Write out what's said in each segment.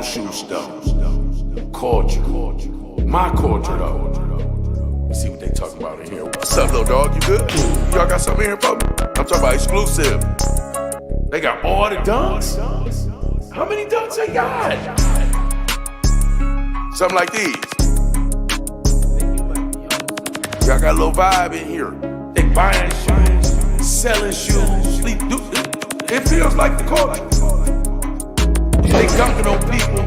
shoe stuff. Culture. My culture, though. Let's see what they talking about in here. What's up, little dog? You good? Y'all got something in here, folks? I'm talking about exclusive. They got all the dunks? How many dunks they got? Something like these. Y'all got a little vibe in here. They buying shoes, selling shoes, sleep. It feels like the culture. They dunking on people.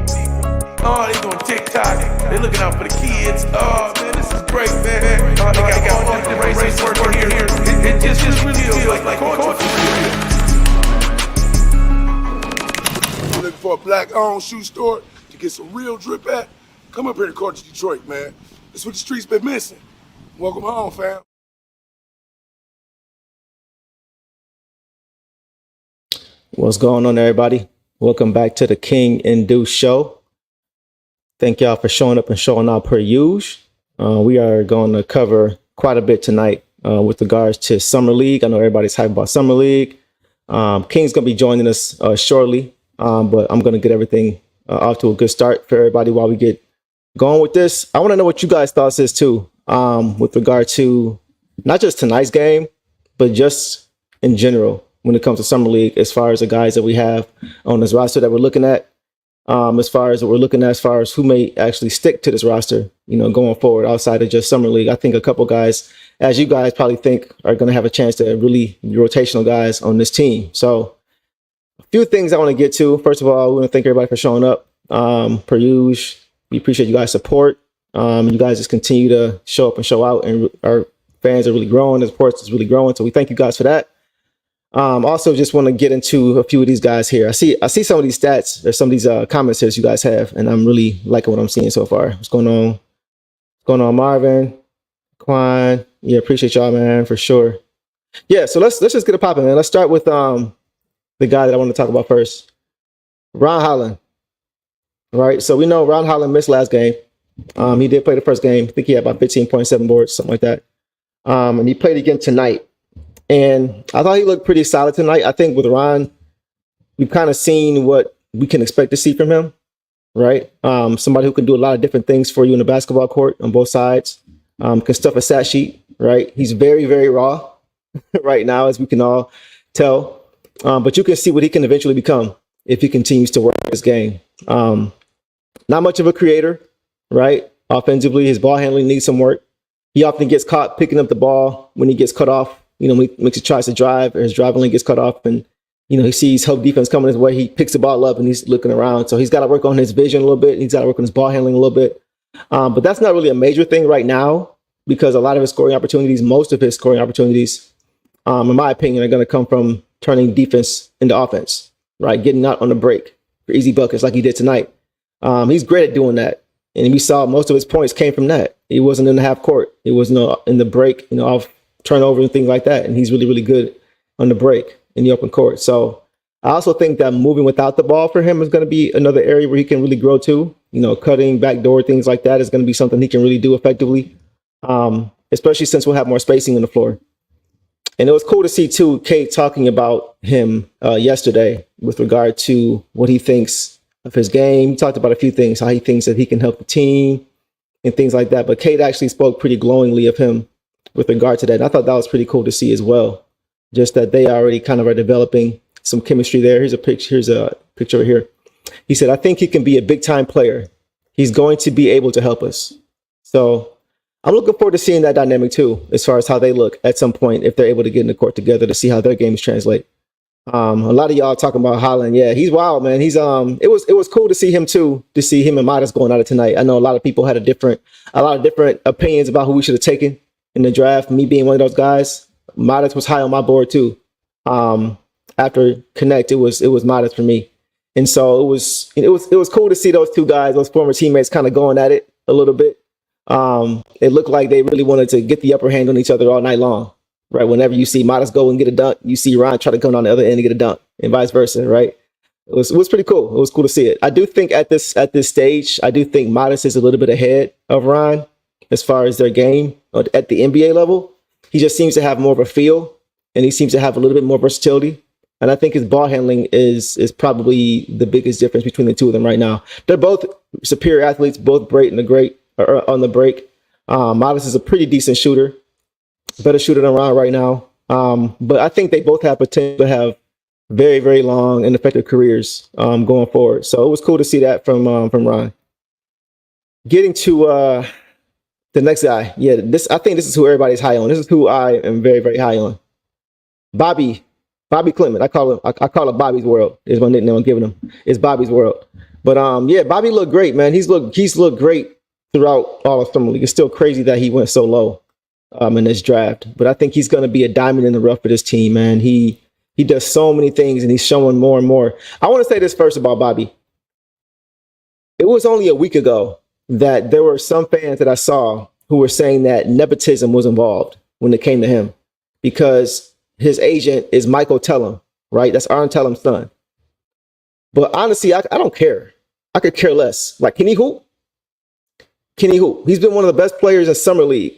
Oh, they doing TikTok. They looking out for the kids. Oh, man, this is great, man. Oh, they got all the races working here. It just really feels like culture. You're looking for a black-owned shoe store to get some real drip at? Come up here to Culture Detroit, man. That's what the streets been missing. Welcome home, fam. What's going on, everybody? Welcome back to the King and Deuce Show. Thank y'all for showing up and showing out per usual. We are going to cover quite a bit tonight with regards to Summer League. I know everybody's hyped about Summer League. King's going to be joining us shortly, but I'm going to get everything off to a good start for everybody while we get going with this. I want to know what you guys' thoughts is too, with regard to not just tonight's game, but just in general when it comes to Summer League, as far as the guys that we have on this roster that we're looking at, as far as what we're looking at, as far as who may actually stick to this roster, going forward outside of just Summer League. I think a couple guys, as you guys probably think, are going to have a chance to really be rotational guys on this team. So a few things I want to get to. First of all, I want to thank everybody for showing up. Per usual, we appreciate you guys' support. You guys just continue to show up and show out, and our fans are really growing. The support is really growing. So we thank you guys for that. Also, just want to get into a few of these guys here. I see some of these stats or some of these comments here that you guys have, and I'm really liking what I'm seeing so far. What's going on? What's going on, Marvin? Quan? Yeah, appreciate y'all, man, for sure. Yeah, so let's just get it popping, man. Let's start with the guy that I want to talk about first, Ron Holland. Right, so we know Ron Holland missed last game. He did play the first game. I think he had about 15.7 boards, something like that. And he played again tonight. And I thought he looked pretty solid tonight. I think with Ron, we've kind of seen what we can expect to see from him, right? Somebody who can do a lot of different things for you in the basketball court on both sides. Can stuff a stat sheet, right? He's very, very raw right now, as we can all tell. But you can see what he can eventually become if he continues to work his game. Not much of a creator, right? Offensively, his ball handling needs some work. He often gets caught picking up the ball when he gets cut off. When he tries to drive, or his driving lane gets cut off, and he sees help defense coming his way. He picks the ball up and he's looking around. So he's got to work on his vision a little bit. He's got to work on his ball handling a little bit. But that's not really a major thing right now, because a lot of his scoring opportunities, most of his scoring opportunities, in my opinion, are going to come from turning defense into offense, right? Getting out on the break for easy buckets like he did tonight. He's great at doing that. And we saw most of his points came from that. He wasn't in the half court. He wasn't in the break, off turnover and things like that. And he's really, really good on the break in the open court. So I also think that moving without the ball for him is going to be another area where he can really grow too. Cutting, backdoor, things like that is going to be something he can really do effectively, especially since we'll have more spacing on the floor. And it was cool to see too, Cade talking about him yesterday with regard to what he thinks of his game. He talked about a few things, how he thinks that he can help the team and things like that. But Cade actually spoke pretty glowingly of him with regard to that. And I thought that was pretty cool to see as well. Just that they already kind of are developing some chemistry there. Here's a picture right here. He said, "I think he can be a big time player. He's going to be able to help us." So I'm looking forward to seeing that dynamic too, as far as how they look at some point, if they're able to get in the court together, to see how their games translate. A lot of y'all talking about Holland. Yeah, he's wild, man. He's it was cool to see him too, to see him and Modest going at it tonight. I know a lot of people had a lot of different opinions about who we should have taken in the draft. Me being one of those guys, Modest was high on my board too. After Connect, it was Modest for me. And so it was cool to see those two guys, those former teammates, kind of going at it a little bit. It looked like they really wanted to get the upper hand on each other all night long, right? Whenever you see Modest go and get a dunk, you see Ron try to come on the other end and get a dunk, and vice versa, right? It was pretty cool. It was cool to see it. I do think at this stage, I do think Modest is a little bit ahead of Ron as far as their game at the NBA level. He just seems to have more of a feel, and he seems to have a little bit more versatility And I think his ball handling is probably the biggest difference between the two of them right now. They're both superior athletes, both great on the break. Modest is a pretty decent shooter, better shooter than Ron right now. But I think they both have potential to have very, very long and effective careers going forward. So it was cool to see that from Ron. Getting to the next guy, I think this is who everybody's high on. This is who I am very, very high on. Bobby Klintman. I call it Bobby's World. Is my nickname I'm giving him. It's Bobby's World. But Bobby looked great, man. He's looked great throughout all of summer league. It's still crazy that he went so low in this draft. But I think he's going to be a diamond in the rough for this team, man. He does so many things, and he's showing more and more. I want to say this first about Bobby. It was only a week ago that there were some fans that I saw who were saying that nepotism was involved when it came to him, because his agent is Michael Tellum, right? That's Aaron Tellum's son. But honestly, I don't care. I could care less. Like, can he hoop? Can he hoop? He's been one of the best players in summer league.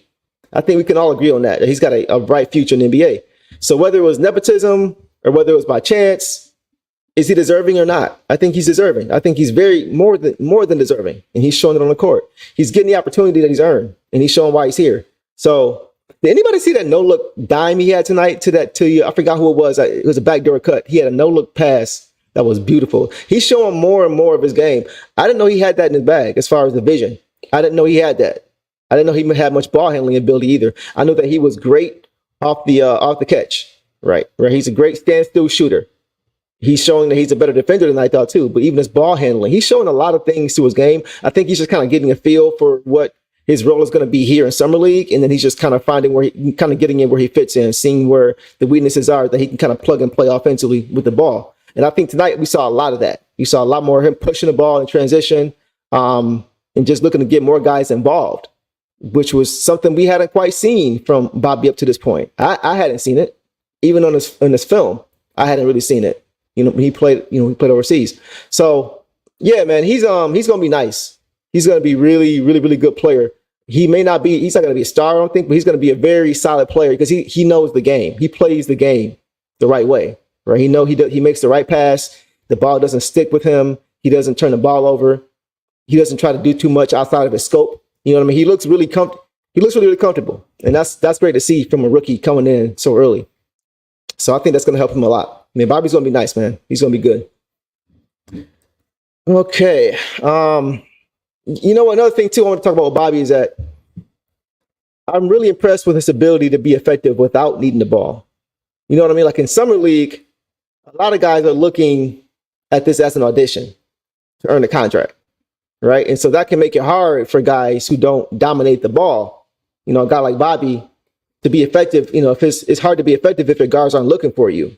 I think we can all agree on that. He's got a bright future in the NBA. So whether it was nepotism or whether it was by chance, is he deserving or not? I think he's deserving. I think he's more than deserving, and he's showing it on the court. He's getting the opportunity that he's earned, and he's showing why he's here. So did anybody see that no-look dime he had tonight to you? I forgot who it was. It was a backdoor cut. He had a no-look pass that was beautiful. He's showing more and more of his game. I didn't know he had that in his bag as far as the vision. I didn't know he had that. I didn't know he had much ball handling ability either. I knew that he was great off the catch, right? Where he's a great standstill shooter. He's showing that he's a better defender than I thought too. But even his ball handling, he's showing a lot of things to his game. I think he's just kind of getting a feel for what his role is going to be here in summer league, and then he's just kind of finding getting in where he fits in, seeing where the weaknesses are that he can kind of plug and play offensively with the ball. And I think tonight we saw a lot of that. You saw a lot more of him pushing the ball in transition, and just looking to get more guys involved, which was something we hadn't quite seen from Bobby up to this point. I hadn't seen it, even in this film. I hadn't really seen it. He played overseas. So yeah, man, he's going to be nice. He's going to be really, really, really good player. He's not going to be a star, I don't think, but he's going to be a very solid player because he knows the game. He plays the game the right way, right? He makes the right pass. The ball doesn't stick with him. He doesn't turn the ball over. He doesn't try to do too much outside of his scope. You know what I mean? He looks really really comfortable. And that's great to see from a rookie coming in so early. So I think that's going to help him a lot. I mean, Bobby's going to be nice, man. He's going to be good. Okay. Another thing too I want to talk about with Bobby is that I'm really impressed with his ability to be effective without needing the ball. You know what I mean? Like in summer league, a lot of guys are looking at this as an audition to earn a contract, right? And so that can make it hard for guys who don't dominate the ball. A guy like Bobby to be effective. If it's hard to be effective if your guards aren't looking for you.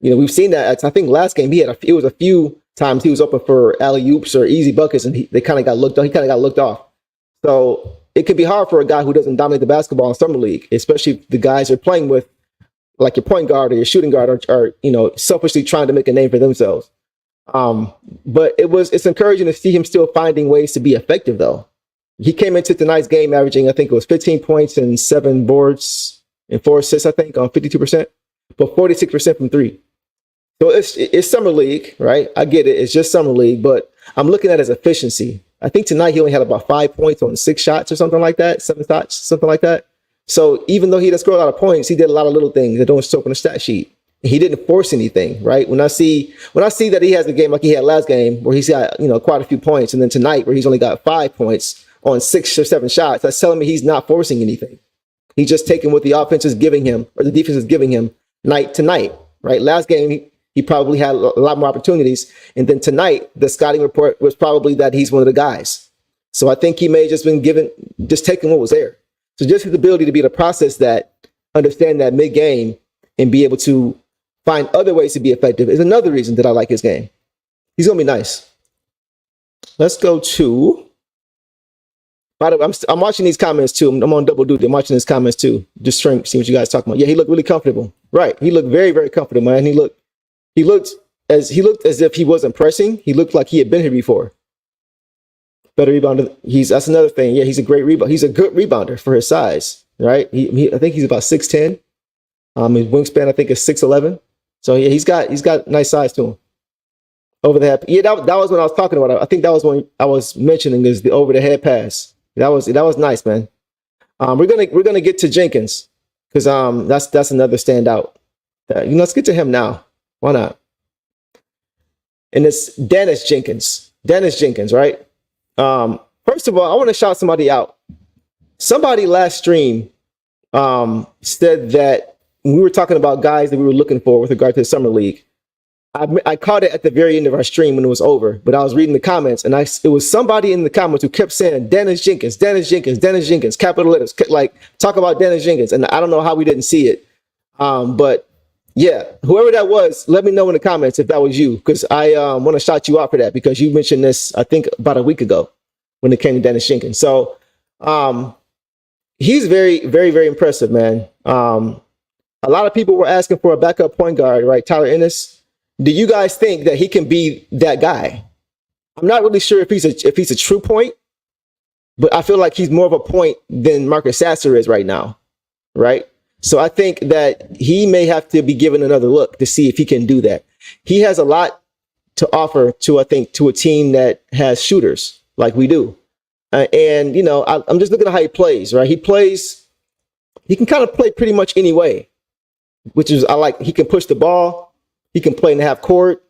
We've seen that. I think last game it was a few times he was open for alley-oops or easy buckets, and they kind of got looked off. He kind of got looked off. So it can be hard for a guy who doesn't dominate the basketball in summer league, especially if the guys you're playing with, like your point guard or your shooting guard, are selfishly trying to make a name for themselves. But it's encouraging to see him still finding ways to be effective, though. He came into tonight's game averaging, I think it was 15 points and 7 boards and 4 assists, I think, on 52%, but 46% from three. So it's summer league, right? I get it. It's just summer league, but I'm looking at his efficiency. I think tonight he only had about 5 points on 6 shots or something like that, 7 shots, something like that. So even though he didn't score a lot of points, he did a lot of little things that don't show up on the stat sheet. He didn't force anything, right? When I see that he has a game like he had last game where he's got, quite a few points, and then tonight where he's only got 5 points on 6 or 7 shots, that's telling me he's not forcing anything. He's just taking what the offense is giving him or the defense is giving him night to night, right? Last game, he probably had a lot more opportunities. And then tonight, the scouting report was probably that he's one of the guys. So I think he may have just been taking what was there. So just his ability to be able to process that, understand that mid-game, and be able to find other ways to be effective is another reason that I like his game. He's going to be nice. Let's go to... By the way, I'm watching these comments too. I'm on double duty. I'm watching these comments too. Just see what you guys talking about. Yeah, he looked really comfortable. Right. He looked very, very comfortable, man. He looked as if he wasn't pressing. He looked like he had been here before. Better rebounder. That's another thing. Yeah, he's a great rebounder. He's a good rebounder for his size, right? I think he's about 6'10". His wingspan, I think, is 6'11". So yeah, he's got nice size to him. Over the head. Yeah, that was what I was talking about. I think that was when I was mentioning is the over the head pass. That was nice, man. We're gonna get to Jenkins because that's another standout. Let's get to him now. Why not? And it's Dennis Jenkins. Dennis Jenkins, right? First of all, I want to shout somebody out. Somebody last stream said that when we were talking about guys that we were looking for with regard to the summer league. I caught it at the very end of our stream when it was over, but I was reading the comments, and it was somebody in the comments who kept saying Dennis Jenkins, Dennis Jenkins, Dennis Jenkins, capital letters, like talk about Dennis Jenkins, and I don't know how we didn't see it, but yeah, whoever that was, let me know in the comments if that was you, because I want to shout you out for that because you mentioned this I think about a week ago when it came to Dennis Jenkins. So he's very, very, very impressive, man. A lot of people were asking for a backup point guard, right? Tyler Ennis. Do you guys think that he can be that guy? I'm not really sure if he's a true point, but I feel like he's more of a point than Marcus Sasser is right now, right? So I think that he may have to be given another look to see if he can do that. He has a lot to offer to a team that has shooters like we do. And I'm just looking at how he plays, right? He can kind of play pretty much any way, which is I like. He can push the ball. He can play in the half court.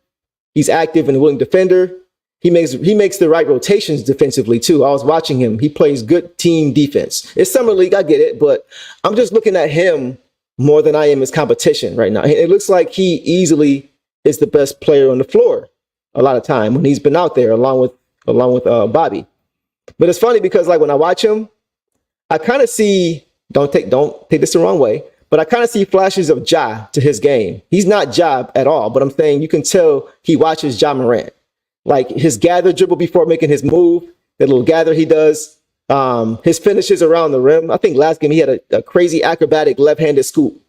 He's active and a willing defender. He makes the right rotations defensively too. I was watching him. He plays good team defense. It's summer league, I get it, but I'm just looking at him more than I am his competition right now. It looks like he easily is the best player on the floor a lot of time when he's been out there along with Bobby. But it's funny because like when I watch him, I kind of see don't take this the wrong way. But I kind of see flashes of Ja to his game. He's not Ja at all, but I'm saying you can tell he watches Ja Morant. Like his gather dribble before making his move, that little gather he does, his finishes around the rim. I think last game he had a crazy acrobatic left-handed scoop,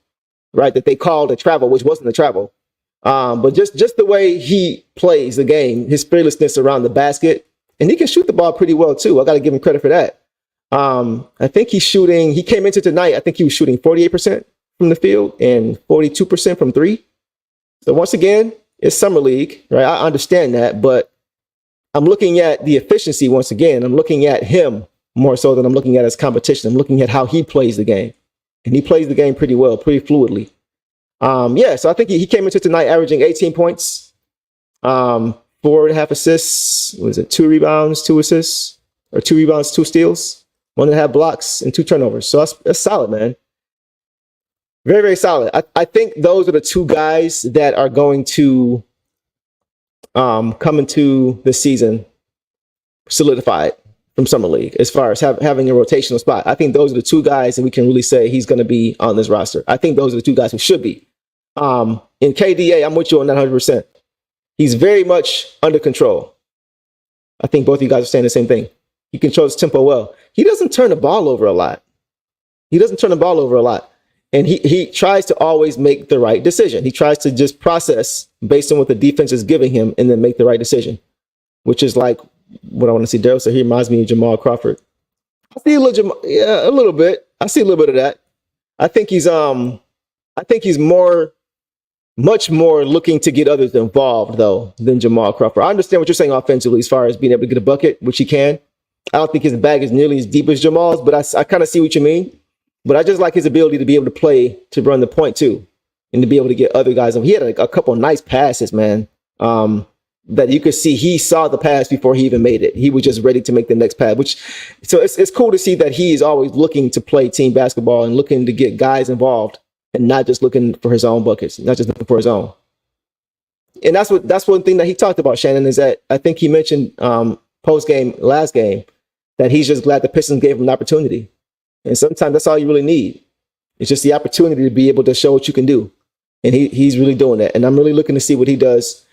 right, that they called a travel, which wasn't a travel. But just the way he plays the game, his fearlessness around the basket, and he can shoot the ball pretty well too. I got to give him credit for that. I think he came into tonight, I think he was shooting 48% from the field and 42% from three. So once again, it's summer league, right? I understand that, but I'm looking at the efficiency once again. I'm looking at him more so than I'm looking at his competition. I'm looking at how he plays the game. And he plays the game pretty well, pretty fluidly. So I think he came into tonight averaging 18 points, 4.5 assists, 2 rebounds, 2 assists, or 2 rebounds, 2 steals. 1.5 blocks and 2 turnovers. So that's solid, man. Very, very solid. I think those are the 2 guys that are going to come into the season solidified from Summer League as far as having a rotational spot. I think those are the 2 guys that we can really say he's going to be on this roster. I think those are the 2 guys who should be. In KDA, I'm with you on that 100%. He's very much under control. I think both of you guys are saying the same thing. He controls tempo well. He doesn't turn the ball over a lot. And he tries to always make the right decision. He tries to just process based on what the defense is giving him and then make the right decision, which is like what I want to see. Daryl said he reminds me of Jamal Crawford. I see a little bit. I see a little bit of that. I think he's much more looking to get others involved though than Jamal Crawford. I understand what you're saying offensively as far as being able to get a bucket, which he can. I don't think his bag is nearly as deep as Jamal's, but I kind of see what you mean. But I just like his ability to be able to play, to run the point too, and to be able to get other guys. He had a couple of nice passes, man, that you could see he saw the pass before he even made it. He was just ready to make the next pass, so it's cool to see that he is always looking to play team basketball and looking to get guys involved and not just looking for his own buckets, not just looking for his own. And that's one thing that he talked about, Shannon, is that I think he mentioned post-game, last game, that he's just glad the Pistons gave him an opportunity. And sometimes that's all you really need. It's just the opportunity to be able to show what you can do. And he's really doing that. And I'm really looking to see what he does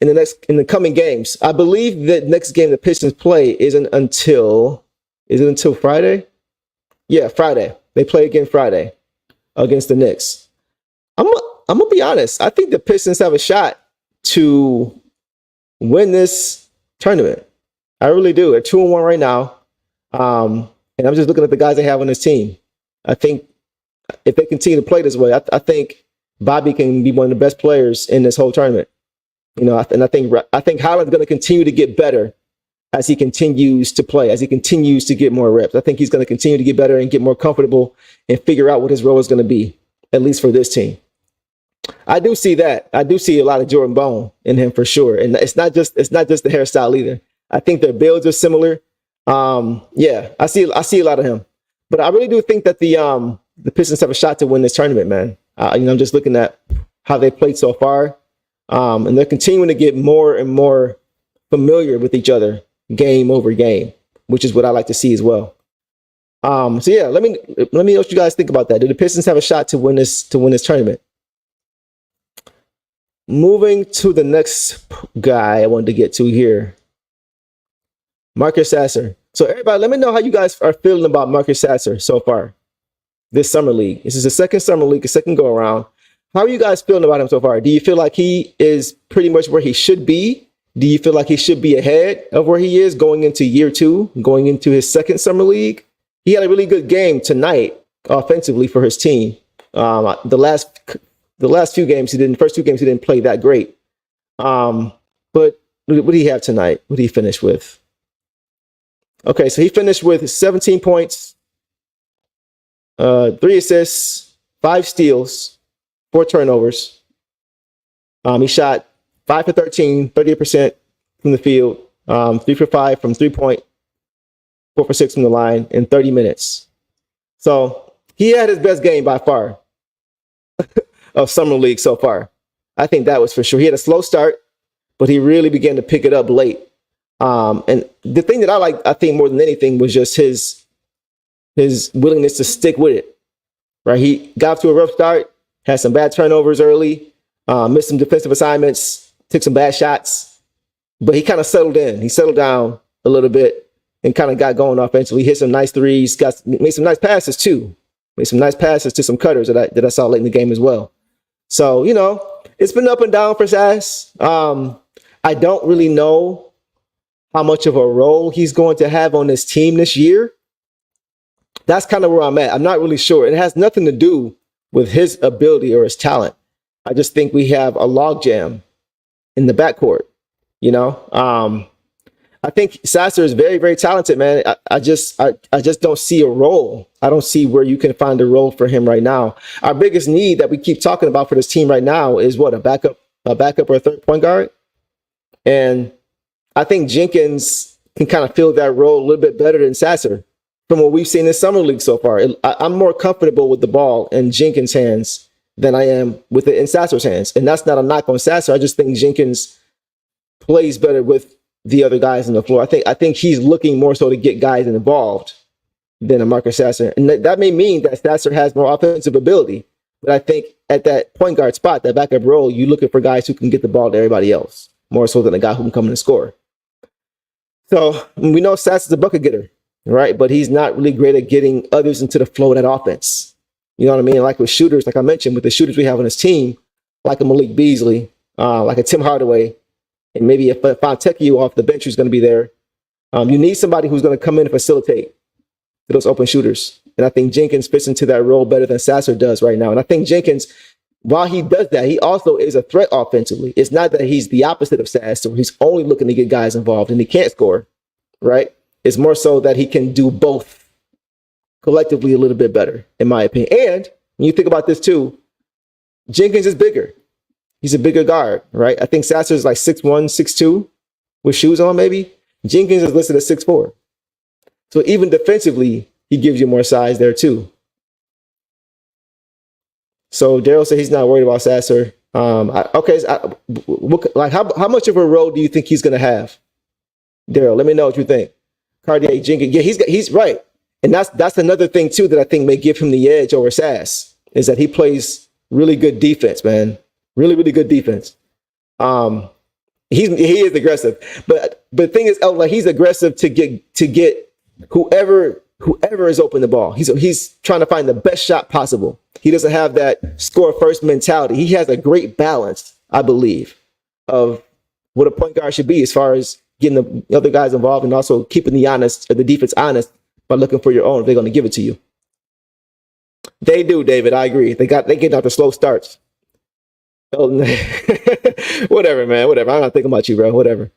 in the coming games. I believe that next game the Pistons play isn't until Friday? Yeah, Friday. They play again Friday against the Knicks. I'm gonna be honest. I think the Pistons have a shot to win this tournament. I really do. They're 2-1 right now. And I'm just looking at the guys they have on this team. I think if they continue to play this way, I think Bobby can be one of the best players in this whole tournament. You know, and I think Holland's going to continue to get better as he continues to play, as he continues to get more reps. I think he's going to continue to get better and get more comfortable and figure out what his role is going to be, at least for this team. I do see that. I do see a lot of Jordan Bone in him for sure. And it's not just the hairstyle either. I think their builds are similar. Yeah, I see a lot of him. But I really do think that the Pistons have a shot to win this tournament, man. You know, I'm just looking at how they played so far. And they're continuing to get more and more familiar with each other game over game, which is what I like to see as well. So yeah, let me know what you guys think about that. Do the Pistons have a shot to win this tournament? Moving to the next guy I wanted to get to here, Marcus Sasser. So everybody, let me know how you guys are feeling about Marcus Sasser so far this summer league. This is the second summer league, the second go around. How are you guys feeling about him so far? Do you feel like he is pretty much where he should be? Do you feel like he should be ahead of where he is going into year two, going into his second summer league? He had a really good game tonight offensively for his team. The last few games he didn't. First two games he didn't play that great. But what did he have tonight? What did he finish with? Okay, so he finished with 17 points, 3 assists, 5 steals, 4 turnovers. He shot 5 for 13, 38% from the field, 3 for 5 from 3-point, 4 for 6 from the line in 30 minutes. So he had his best game by far of summer league so far. I think that was for sure. He had a slow start, but he really began to pick it up late. And the thing that I think more than anything was just his willingness to stick with it. Right, he got off to a rough start, had some bad turnovers early, missed some defensive assignments, took some bad shots, but he kind of settled in. He settled down a little bit and kind of got going offensively. He hit some nice threes, made some nice passes too. Made some nice passes to some cutters that I saw late in the game as well. So, you know, it's been up and down for Sass. I don't really know how much of a role he's going to have on this team this year. That's kind of where I'm at. I'm not really sure. It has nothing to do with his ability or his talent. I just think we have a logjam in the backcourt. You know, I think Sasser is very, very talented, man. I just don't see a role. I don't see where you can find a role for him right now. Our biggest need that we keep talking about for this team right now is what, a backup or a third point guard. And I think Jenkins can kind of fill that role a little bit better than Sasser from what we've seen in summer league so far. I'm more comfortable with the ball in Jenkins' hands than I am with it in Sasser's hands. And that's not a knock on Sasser. I just think Jenkins plays better with the other guys on the floor. I think he's looking more so to get guys involved than a Marcus Sasser. And that may mean that Sasser has more offensive ability. But I think at that point guard spot, that backup role, you're looking for guys who can get the ball to everybody else, more so than a guy who can come in and score. So we know Sasser's a bucket getter, right? But he's not really great at getting others into the flow of that offense. You know what I mean? Like with shooters, like I mentioned, with the shooters we have on this team, like a Malik Beasley, like a Tim Hardaway, and maybe if Fontecchio off the bench who's going to be there, you need somebody who's going to come in and facilitate to those open shooters. And I think Jenkins fits into that role better than Sasser does right now. And I think Jenkins, while he does that, he also is a threat offensively. It's not that he's the opposite of Sasser. He's only looking to get guys involved and he can't score, right? It's more so that he can do both collectively a little bit better, in my opinion. And when you think about this too, Jenkins is bigger. He's a bigger guard, right? I think Sasser is like 6'1", 6'2", with shoes on maybe. Jenkins is listed at 6'4". So even defensively, he gives you more size there too. So Daryl said he's not worried about Sasser. How much of a role do you think he's going to have? Daryl, let me know what you think. Cartier Jenkins, yeah, he's right. And that's another thing too that I think may give him the edge over Sass, is that he plays really good defense, man. Really, really good defense. He is aggressive, but the thing is, like, he's aggressive to get whoever is open the ball. He's trying to find the best shot possible. He doesn't have that score first mentality. He has a great balance, I believe, of what a point guard should be as far as getting the other guys involved and also keeping the defense honest by looking for your own if they're going to give it to you. They do, David. I agree. They get out the slow starts. Oh, whatever, man. Whatever. I'm not thinking about you, bro. Whatever.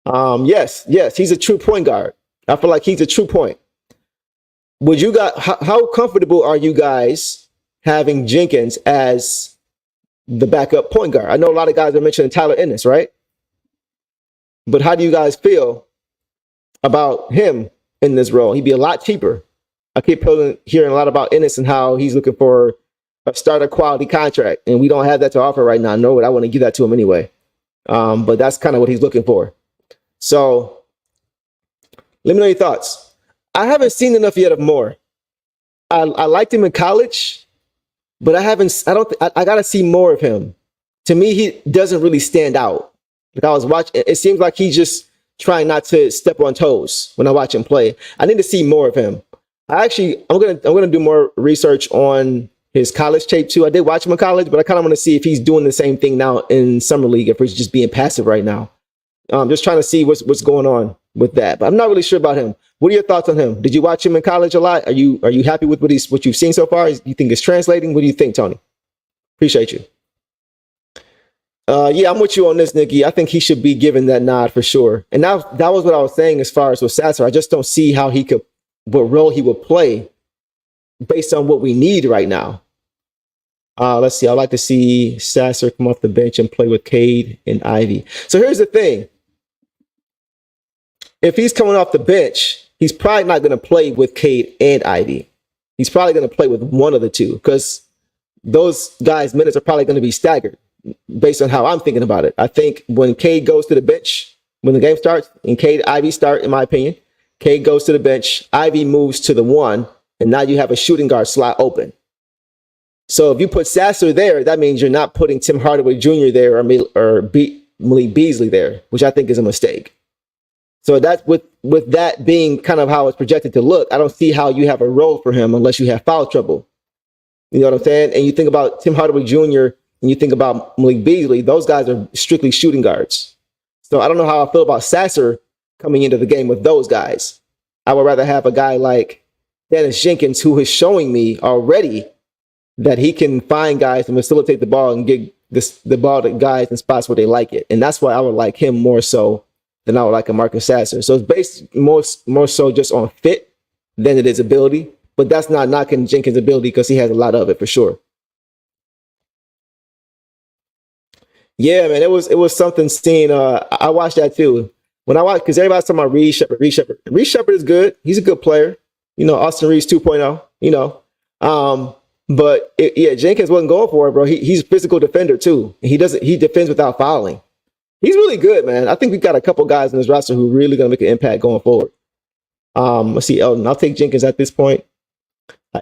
Yes, he's a true point guard. I feel like he's a true point. Would you guys? How comfortable are you guys having Jenkins as the backup point guard? I know a lot of guys are mentioning Tyler Ennis, right? But how do you guys feel about him in this role? He'd be a lot cheaper. I keep hearing a lot about Ennis and how he's looking for a starter quality contract, and we don't have that to offer right now. No, but I want to give that to him anyway. But that's kind of what he's looking for. So let me know your thoughts. I haven't seen enough yet of Moore. I liked him in college, but I got to see more of him. To me, he doesn't really stand out. Like I was watching, it seems like he's just trying not to step on toes when I watch him play. I need to see more of him. I'm gonna do more research on his college tape too. I did watch him in college, but I kind of want to see if he's doing the same thing now in summer league, if he's just being passive right now. Just trying to see what's going on with that. But I'm not really sure about him. What are your thoughts on him? Did you watch him in college a lot? Are you happy with what you've seen so far? You think it's translating? What do you think, Tony? Appreciate you. Yeah, I'm with you on this, Nikki. I think he should be given that nod for sure. And that was what I was saying as far as with Sasser. I just don't see what role he would play based on what we need right now. Let's see. I'd like to see Sasser come off the bench and play with Cade and Ivy. So here's the thing. If he's coming off the bench, he's probably not going to play with Cade and Ivy. He's probably going to play with one of the two because those guys' minutes are probably going to be staggered based on how I'm thinking about it. I think when Cade goes to the bench, when the game starts, and Cade, Ivy start, in my opinion, Cade goes to the bench, Ivy moves to the one, and now you have a shooting guard slot open. So if you put Sasser there, that means you're not putting Tim Hardaway Jr. there or Malik Beasley there, which I think is a mistake. So that's with that being kind of how it's projected to look. I don't see how you have a role for him unless you have foul trouble. You know what I'm saying? And you think about Tim Hardaway Jr. and you think about Malik Beasley, those guys are strictly shooting guards. So I don't know how I feel about Sasser coming into the game with those guys. I would rather have a guy like Dennis Jenkins, who is showing me already that he can find guys and facilitate the ball and get the ball to guys in spots where they like it. And that's why I would like him more so than I would like a Marcus Sasser. So it's based more so just on fit than it is ability. But that's not knocking Jenkins' ability because he has a lot of it for sure. Yeah, man, it was something seeing. I watched that too. When I watched, because everybody's talking about Reed Shepherd. Reed Shepherd is good. He's a good player. You know, Austin Reeves 2.0. You know, but Jenkins wasn't going for it, bro. He's a physical defender too. He defends without fouling. He's really good, man. I think we've got a couple guys in this roster who are really going to make an impact going forward. Let's see, Elton. I'll take Jenkins at this point.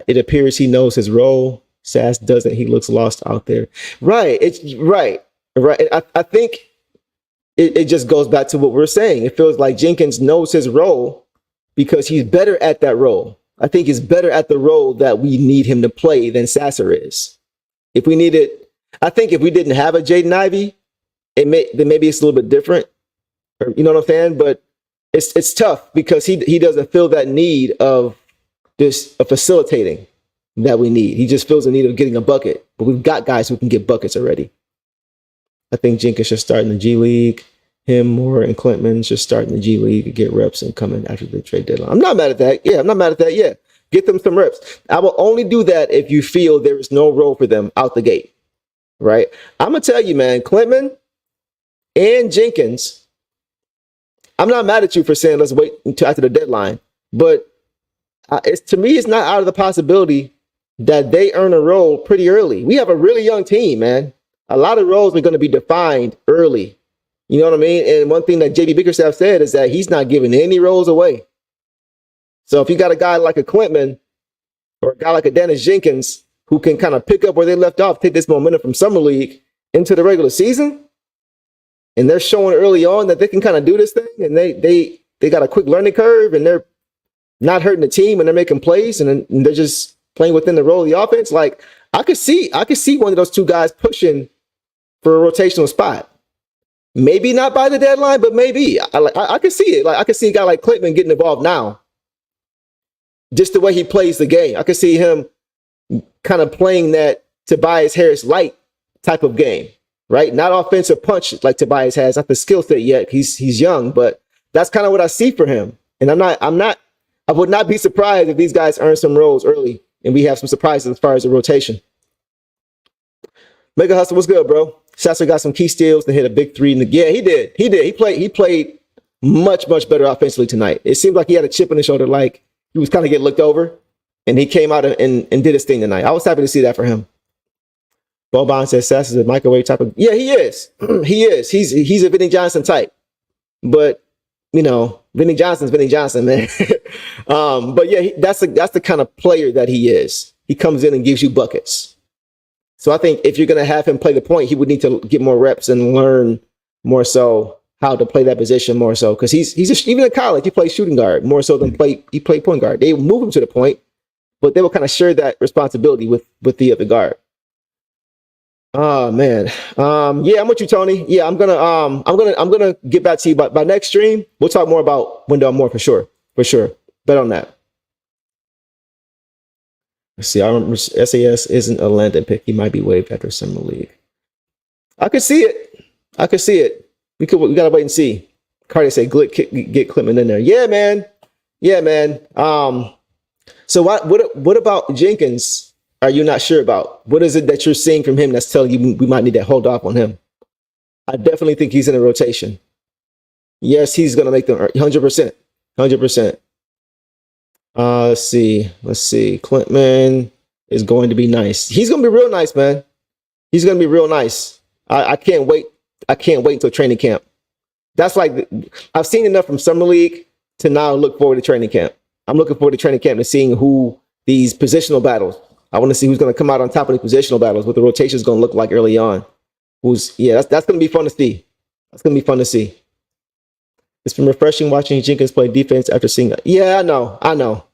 It appears he knows his role. Sass doesn't. He looks lost out there. Right. It's right. I think it just goes back to what we're saying. It feels like Jenkins knows his role because he's better at that role. I think he's better at the role that we need him to play than Sasser is. I think if we didn't have a Jaden Ivey, then maybe it's a little bit different. You know what I'm saying? But it's tough because he doesn't feel that need of this facilitating that we need. He just feels the need of getting a bucket. But we've got guys who can get buckets already. I think Jenkins should start in the G League. Him, Moore, and Klintman should start in the G League and get reps and come in after the trade deadline. I'm not mad at that. Yeah, I'm not mad at that. Yeah, get them some reps. I will only do that if you feel there is no role for them out the gate, right? I'm going to tell you, man, Klintman and Jenkins, I'm not mad at you for saying let's wait until after the deadline, but to me, it's not out of the possibility that they earn a role pretty early. We have a really young team, man. A lot of roles are going to be defined early. You know what I mean? And one thing that JB Bickerstaff said is that he's not giving any roles away. So if you got a guy like a Klintman or a guy like a Dennis Jenkins who can kind of pick up where they left off, take this momentum from Summer League into the regular season, and they're showing early on that they can kind of do this thing, and they got a quick learning curve, and they're not hurting the team, and they're making plays, and they're just playing within the role of the offense. Like I could see one of those two guys pushing for a rotational spot. Maybe not by the deadline, but maybe. I could see it. Like I could see a guy like Klintman getting involved now. Just the way he plays the game. I could see him kind of playing that Tobias Harris light type of game. right? Not offensive punch like Tobias has, not the skill set yet. He's young, but that's kind of what I see for him. And I would not be surprised if these guys earn some roles early and we have some surprises as far as the rotation. Mega Hustle, what's good, bro? Sasser got some key steals and hit a big three. Yeah, he did. He played much, much better offensively tonight. It seemed like he had a chip on his shoulder, like he was kind of getting looked over, and he came out and did his thing tonight. I was happy to see that for him. Boban says Sasser's a microwave type of. Yeah, he is. He is. He's a Vinny Johnson type, but Vinny Johnson's Vinny Johnson, man. But yeah, that's the kind of player that he is. He comes in and gives you buckets. So I think if you're going to have him play the point, he would need to get more reps and learn more so how to play that position more so. Because even in college, he plays shooting guard more so than he played point guard. They move him to the point, but they will kind of share that responsibility with the other guard. Oh man. Yeah, I'm with you, Tony. Yeah, I'm gonna get back to you by next stream. We'll talk more about Wendell Moore for sure. For sure. Bet on that. Let's see. I remember SAS isn't a Landon pick. He might be waived after summer league. I could see it. We gotta wait and see. Cardi say get Klintman in there. Yeah, man. So what about Jenkins? Are you not sure about? What is it that you're seeing from him that's telling you we might need to hold off on him? I definitely think he's in a rotation. Yes, he's going to make them 100%. 100%. Let's see. Klintman is going to be nice. He's going to be real nice, man. He's going to be real nice. I can't wait. I can't wait until training camp. That's like, I've seen enough from Summer League to now look forward to training camp. I'm looking forward to training camp and seeing who these positional battles. I want to see who's going to come out on top of the positional battles, what the rotation is going to look like early on. That's going to be fun to see. That's going to be fun to see. It's been refreshing watching Jenkins play defense after seeing it. Yeah, I know.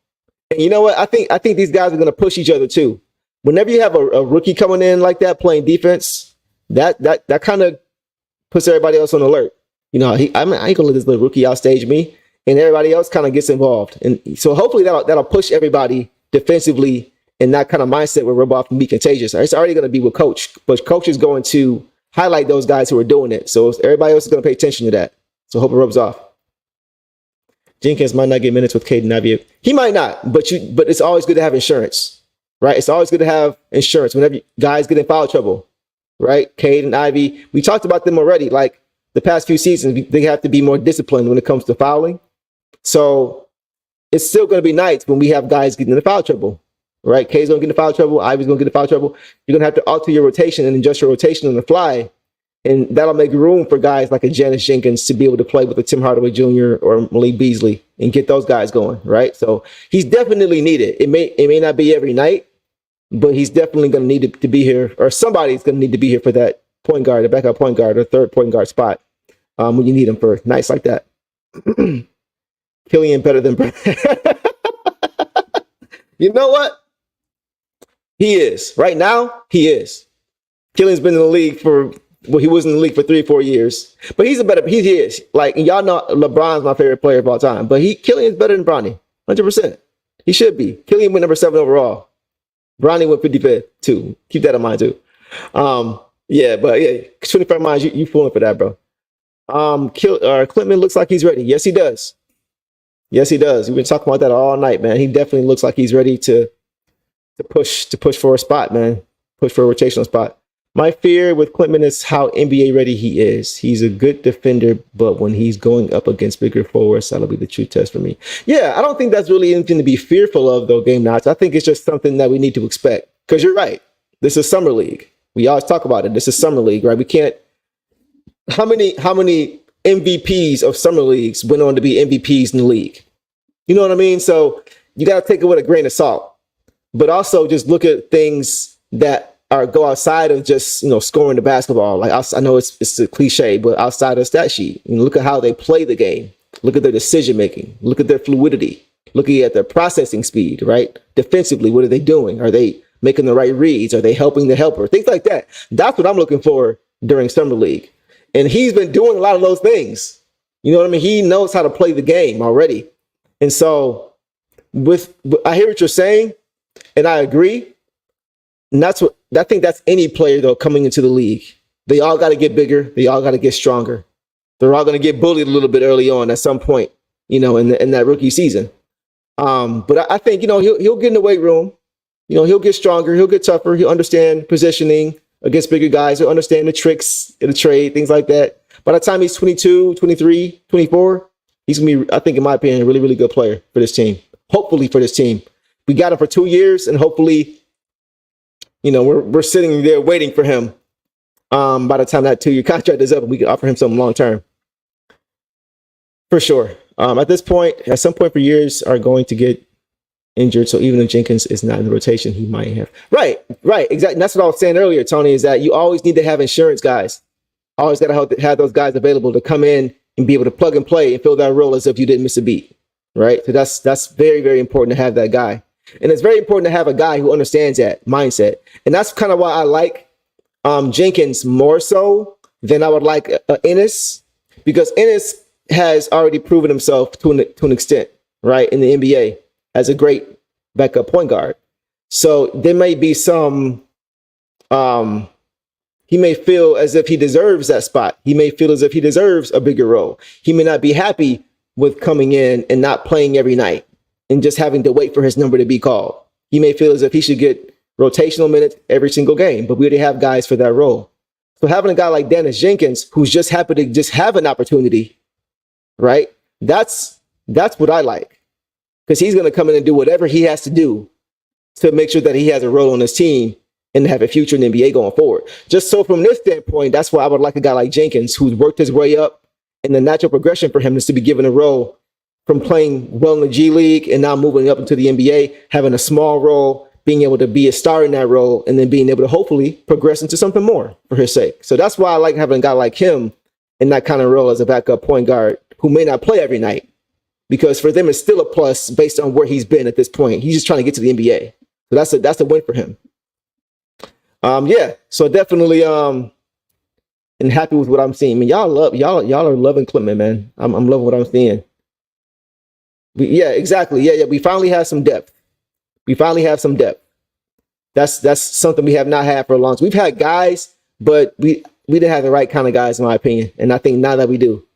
And you know what? I think these guys are going to push each other too. Whenever you have a rookie coming in like that playing defense, that kind of puts everybody else on alert. I ain't gonna let this little rookie outstage me, and everybody else kind of gets involved. And so hopefully that'll push everybody defensively. And that kind of mindset where Roboff can be contagious. It's already going to be with coach, but coach is going to highlight those guys who are doing it. So everybody else is going to pay attention to that. So hope it rubs off. Jenkins might not get minutes with Cade and Ivy. He might not, but it's always good to have insurance, right? It's always good to have insurance whenever guys get in foul trouble, right? Cade and Ivy, we talked about them already. Like the past few seasons, they have to be more disciplined when it comes to fouling. So it's still going to be nice when we have guys getting into foul trouble. Right, K's gonna get into foul trouble. Ivy's gonna get into foul trouble. You're gonna have to alter your rotation and adjust your rotation on the fly, and that'll make room for guys like a Janice Jenkins to be able to play with a Tim Hardaway Jr. or Malik Beasley and get those guys going. Right, so he's definitely needed. It may not be every night, but he's definitely gonna need to be here, or somebody's gonna need to be here for that point guard, the backup point guard, or third point guard spot when you need him for nights like that. Killian better than. You know what? He is. Right now, he is. Killian's been in the league he was in the league for 3 or 4 years. But he is. Like, y'all know LeBron's my favorite player of all time. But Killian's better than Bronny. 100%. He should be. Killian went number 7 overall. Bronny went 55th, too. Keep that in mind, too. Yeah, but yeah, 25 miles, you fooling for that, bro. Klintman looks like he's ready. Yes, he does. Yes, he does. We've been talking about that all night, man. He definitely looks like he's ready to push for a spot, man. Push for a rotational spot. My fear with Klintman is how NBA ready he is. He's a good defender, but when he's going up against bigger forwards, that'll be the true test for me. Yeah, I don't think that's really anything to be fearful of, though, Game Knots. I think it's just something that we need to expect. Because you're right. This is Summer League. We always talk about it. This is Summer League, right? We can't. How many MVPs of Summer Leagues went on to be MVPs in the league? You know what I mean? So you got to take it with a grain of salt. But also just look at things that go outside of just, scoring the basketball. Like I know it's a cliche, but outside of stat sheet, look at how they play the game. Look at their decision making. Look at their fluidity. Looking at their processing speed, right? Defensively, what are they doing? Are they making the right reads? Are they helping the helper? Things like that. That's what I'm looking for during Summer League. And he's been doing a lot of those things. You know what I mean? He knows how to play the game already. And so I hear what you're saying. And I agree. And I think that's any player, though, coming into the league. They all got to get bigger. They all got to get stronger. They're all going to get bullied a little bit early on at some point, in that rookie season. But I think, he'll get in the weight room. He'll get stronger. He'll get tougher. He'll understand positioning against bigger guys. He'll understand the tricks in the trade, things like that. By the time he's 22, 23, 24, he's going to be, I think, in my opinion, a really, really good player for this team. Hopefully for this team. We got him for 2 years, and hopefully, we're sitting there waiting for him. By the time that 2-year contract is up, we can offer him something long term. For sure. At some point for years are going to get injured. So even if Jenkins is not in the rotation, he might have. Right. Exactly. And that's what I was saying earlier, Tony, is that you always need to have insurance guys. Always got to have those guys available to come in and be able to plug and play and fill that role as if you didn't miss a beat. Right. So that's very, very important to have that guy. And it's very important to have a guy who understands that mindset. And that's kind of why I like Jenkins more so than I would like Ennis, because Ennis has already proven himself to an extent, right, in the NBA as a great backup point guard. So there may be some, he may feel as if he deserves that spot. He may feel as if he deserves a bigger role. He may not be happy with coming in and not playing every night and just having to wait for his number to be called. He may feel as if he should get rotational minutes every single game, but we already have guys for that role. So having a guy like Dennis Jenkins, who's just happy to just have an opportunity, right? That's what I like, because he's going to come in and do whatever he has to do to make sure that he has a role on his team and have a future in the NBA going forward. Just so from this standpoint, that's why I would like a guy like Jenkins, who's worked his way up, and the natural progression for him is to be given a role from playing well in the G League and now moving up into the NBA, having a small role, being able to be a star in that role, and then being able to hopefully progress into something more for his sake. So that's why I like having a guy like him in that kind of role as a backup point guard who may not play every night, because for them it's still a plus based on where he's been at this point. He's just trying to get to the NBA. So that's a win for him. So definitely and happy with what I'm seeing. I mean, y'all are loving Klintman, man. I'm loving what I'm seeing. Exactly. Yeah. We finally have some depth. That's something we have not had for a long time. We've had guys, but we didn't have the right kind of guys, in my opinion. And I think now that we do.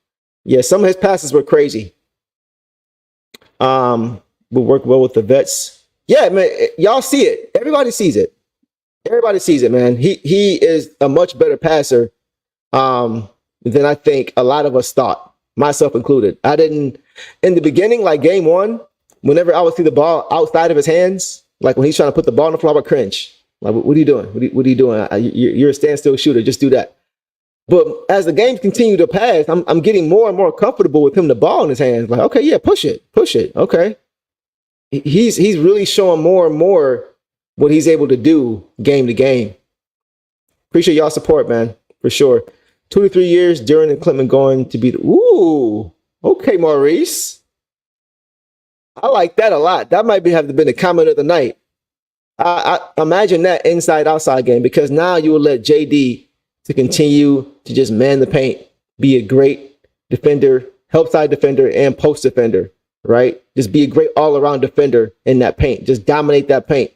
Yeah, some of his passes were crazy. We work well with the vets. Yeah, man, y'all see it. Everybody sees it. Man. He is a much better passer than I think a lot of us thought, myself included. I didn't, in the beginning, like game one, whenever I would see the ball outside of his hands, like when he's trying to put the ball on the floor, I would cringe. Like, what are you doing? What are you doing? You're a standstill shooter. Just do that. But as the games continue to pass, I'm getting more and more comfortable with him, the ball in his hands. Like, okay, yeah, push it. Okay. He's really showing more and more what he's able to do game to game. Appreciate y'all support, man, for sure. 2 to 3 years during the Klintman going to be okay, Maurice. I like that a lot. That might have been the comment of the night. I imagine that inside-outside game, because now you will let JD to continue to just man the paint, be a great defender, help side defender, and post defender, right? Just be a great all-around defender in that paint. Just dominate that paint.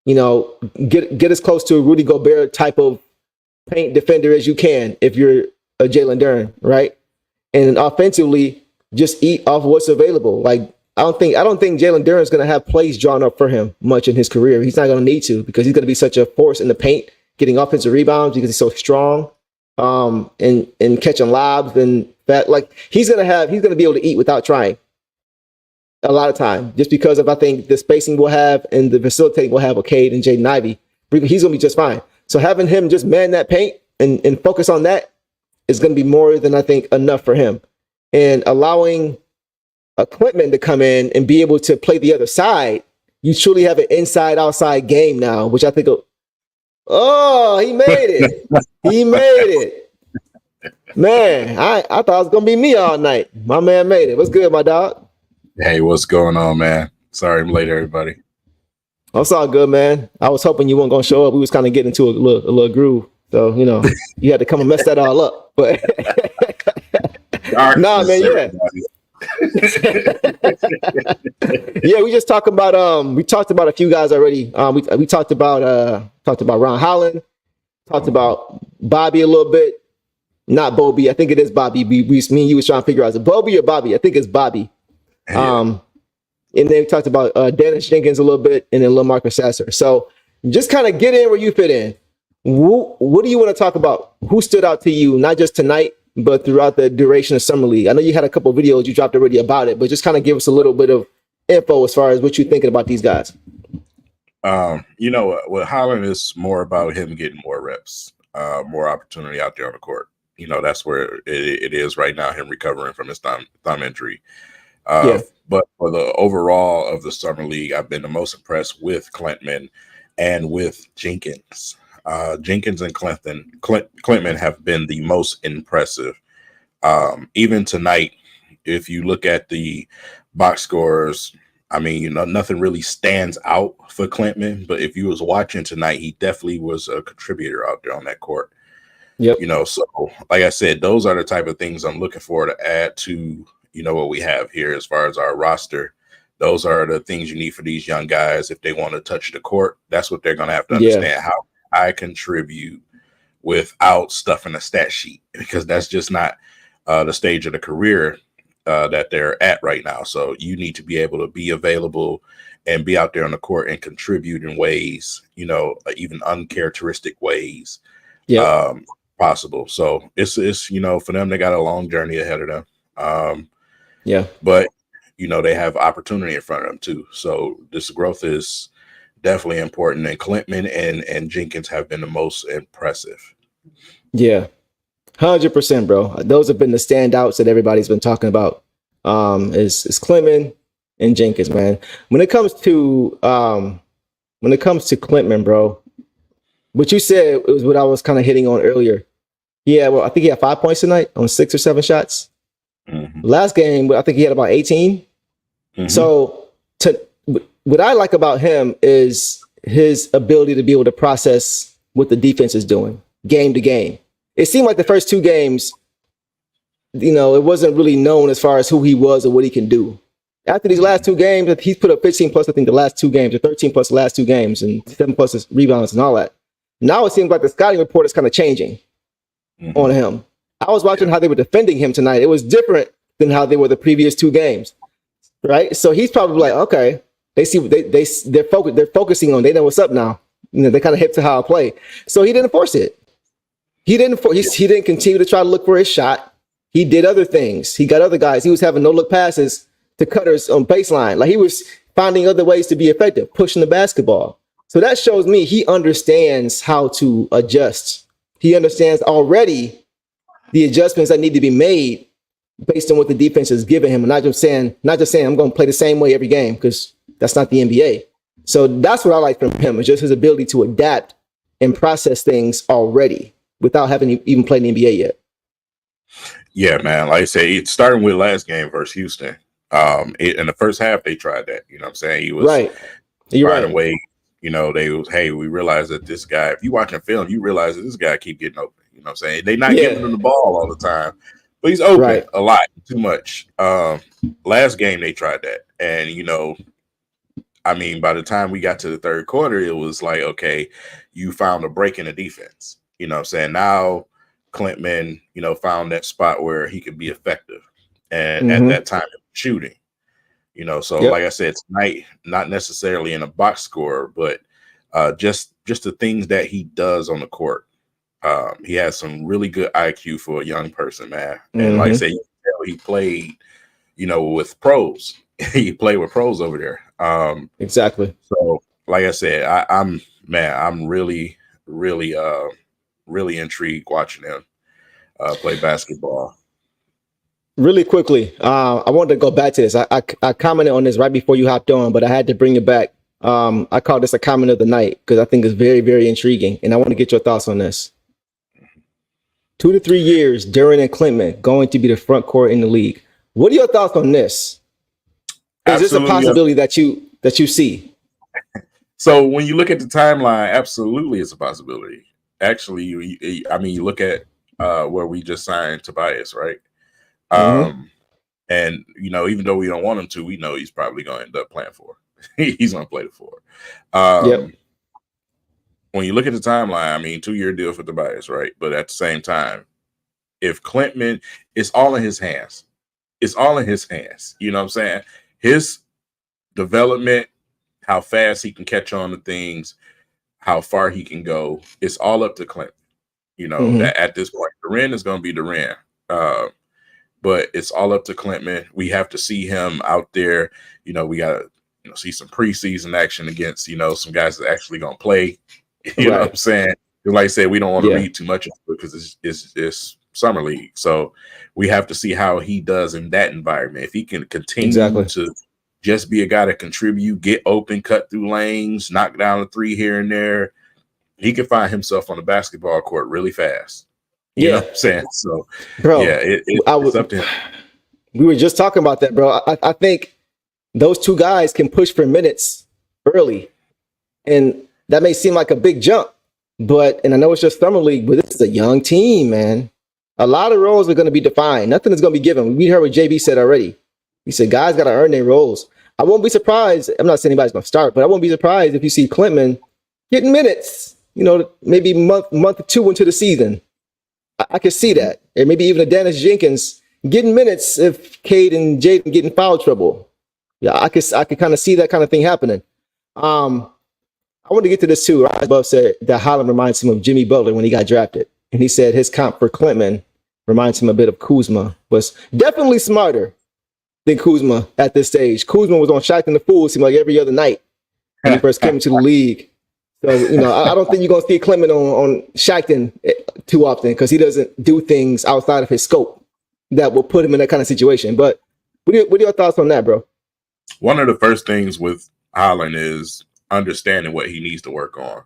Get as close to a Rudy Gobert type of paint defender as you can if you're a Jalen Duren, right? And offensively, just eat off what's available. Like, I don't think Jalen Duren is going to have plays drawn up for him much in his career. He's not going to need to, because he's going to be such a force in the paint, getting offensive rebounds because he's so strong, and catching lobs and that. Like, he's going to be able to eat without trying a lot of time, just because of, I think, the spacing we'll have and the facilitating we'll have with Cade and Jaden Ivey. He's going to be just fine. So having him just man that paint and focus on that is going to be more than, I think, enough for him. And allowing a Klintman to come in and be able to play the other side, you truly have an inside-outside game now, which I think, he made it. He made it. Man, I thought it was going to be me all night. My man made it. What's good, my dog? Hey, what's going on, man? Sorry I'm late, everybody. Oh, it's all good, man. I was hoping you weren't going to show up. We was kind of getting into a little groove. So, you had to come and mess that all up. But nah, man, yeah. Yeah, we just talking about we talked about a few guys already. We talked about Ron Holland, talked about Bobby a little bit. Not Bobby. I think it is Bobby. Me and you was trying to figure out, is it Bobby or Bobby? I think it's Bobby. And then we talked about Dennis Jenkins a little bit, and then LaMarcus Sasser. So just kind of get in where you fit in. What do you want to talk about? Who stood out to you, not just tonight, but throughout the duration of Summer League? I know you had a couple of videos you dropped already about it, but just kind of give us a little bit of info as far as what you're thinking about these guys. You know what, Holland is more about him getting more reps, more opportunity out there on the court. You know, that's where it is right now, him recovering from his thumb injury. But for the overall of the Summer League, I've been the most impressed with Klintman and with Jenkins. Jenkins and Klintman have been the most impressive. Even tonight, if you look at the box scores, I mean, you know, nothing really stands out for Klintman, but if you was watching tonight, he definitely was a contributor out there on that court. Yep. You know, so like I said, those are the type of things I'm looking for to add to, you know, what we have here as far as our roster. Those are the things you need for these young guys if they want to touch the court. That's what they're going to have to understand, how I contribute without stuffing a stat sheet, because that's just not the stage of the career that they're at right now. So you need to be able to be available and be out there on the court and contribute in ways, you know, even uncharacteristic ways possible. So it's, you know, for them, they got a long journey ahead of them. But, you know, they have opportunity in front of them too. So this growth is definitely important. And Klintman and Jenkins have been the most impressive. Yeah. 100%, bro. Those have been the standouts that everybody's been talking about. Is Klintman and Jenkins, man. When it comes to Klintman, bro, what you said was what I was kind of hitting on earlier. Yeah, well, I think he had 5 points tonight on 6 or 7 shots. Last game, I think he had about 18. So what I like about him is his ability to be able to process what the defense is doing game to game. It seemed like the first 2 games, you know, it wasn't really known as far as who he was or what he can do. After these last 2 games, he's put up 15 plus, I think, the last 2 games, or 13 plus the last 2 games, and 7 plus his rebounds and all that. Now it seems like the scouting report is kind of changing on him. I was watching how they were defending him tonight. It was different than how they were the previous 2 games, right? So he's probably like, okay, they see they're focusing on. They know what's up now. You know, they kind of hip to how I play. So he didn't force it. He didn't continue to try to look for his shot. He did other things. He got other guys. He was having no look passes to cutters on baseline. Like, he was finding other ways to be effective, pushing the basketball. So that shows me he understands how to adjust. He understands already the adjustments that need to be made based on what the defense is giving him, and not just saying I'm going to play the same way every game, because that's not the NBA. So that's what I like from him, is just his ability to adapt and process things already without having even played in the NBA yet. Yeah, man. Like I said, it started with last game versus Houston. In the first half, they tried that. You know what I'm saying? He was right. You're right. Away. You know, we realize that this guy, if you watching film, you realize that this guy keep getting open. You know what I'm saying? They're not giving him the ball all the time, but he's open a lot, too much. Last game, they tried that. And, you know, I mean, by the time we got to the third quarter, it was like, okay, you found a break in the defense. You know what I'm saying? Now Klintman, you know, found that spot where he could be effective. And at that time, shooting. You know, so like I said, tonight, not necessarily in a box score, but just the things that he does on the court. He has some really good IQ for a young person, man. And like I said, he played, you know, with pros. He played with pros over there. Exactly. So, like I said, I'm really intrigued watching him play basketball. Really quickly, I wanted to go back to this. I commented on this right before you hopped on, but I had to bring it back. I call this a comment of the night because I think it's very, very intriguing, and I want to get your thoughts on this. 2 to 3 years, Duren and Klintman going to be the front court in the league. What are your thoughts on this? Is this a possibility that you see? So when you look at the timeline, absolutely, it's a possibility. Actually, you look at where we just signed Tobias, right? And you know, even though we don't want him to, we know he's probably going to end up playing 4. He's going to play the 4. when you look at the timeline, I mean, 2-year deal for Tobias, right? But at the same time, if Klintman, it's all in his hands. It's all in his hands. You know what I'm saying? His development, how fast he can catch on to things, how far he can go, it's all up to Klintman. You know, that at this point, Duren is going to be Duren. But it's all up to Klintman. We have to see him out there. You know, we got to see some preseason action against, some guys that are actually going to play. You know what I'm saying? Like I said, we don't want to read too much into it because it's summer league. So we have to see how he does in that environment. If he can continue to just be a guy to contribute, get open, cut through lanes, knock down a three here and there, he can find himself on the basketball court really fast. You know what I'm saying? So, bro, it's up to him. We were just talking about that, bro. I think those two guys can push for minutes early. And that may seem like a big jump, and I know it's just summer league, but this is a young team, man. A lot of roles are going to be defined. Nothing is going to be given. We heard what JB said already. He said, guys got to earn their roles. I won't be surprised. I'm not saying anybody's going to start, but I won't be surprised if you see Klintman getting minutes, maybe month or two into the season. I could see that. And maybe even a Dennis Jenkins getting minutes if Cade and Jaden get in foul trouble. Yeah, I could kind of see that kind of thing happening. I want to get to this too. Ryan Buff said that Holland reminds him of Jimmy Butler when he got drafted. And he said his comp for Klintman reminds him a bit of Kuzma. Was definitely smarter than Kuzma at this stage. Kuzma was on Shaq and the Fool, seemed like every other night when he first came into the league. So, I don't think you're going to see Klintman on Shackton too often because he doesn't do things outside of his scope that will put him in that kind of situation. But what are your thoughts on that, bro? One of the first things with Holland is understanding what he needs to work on.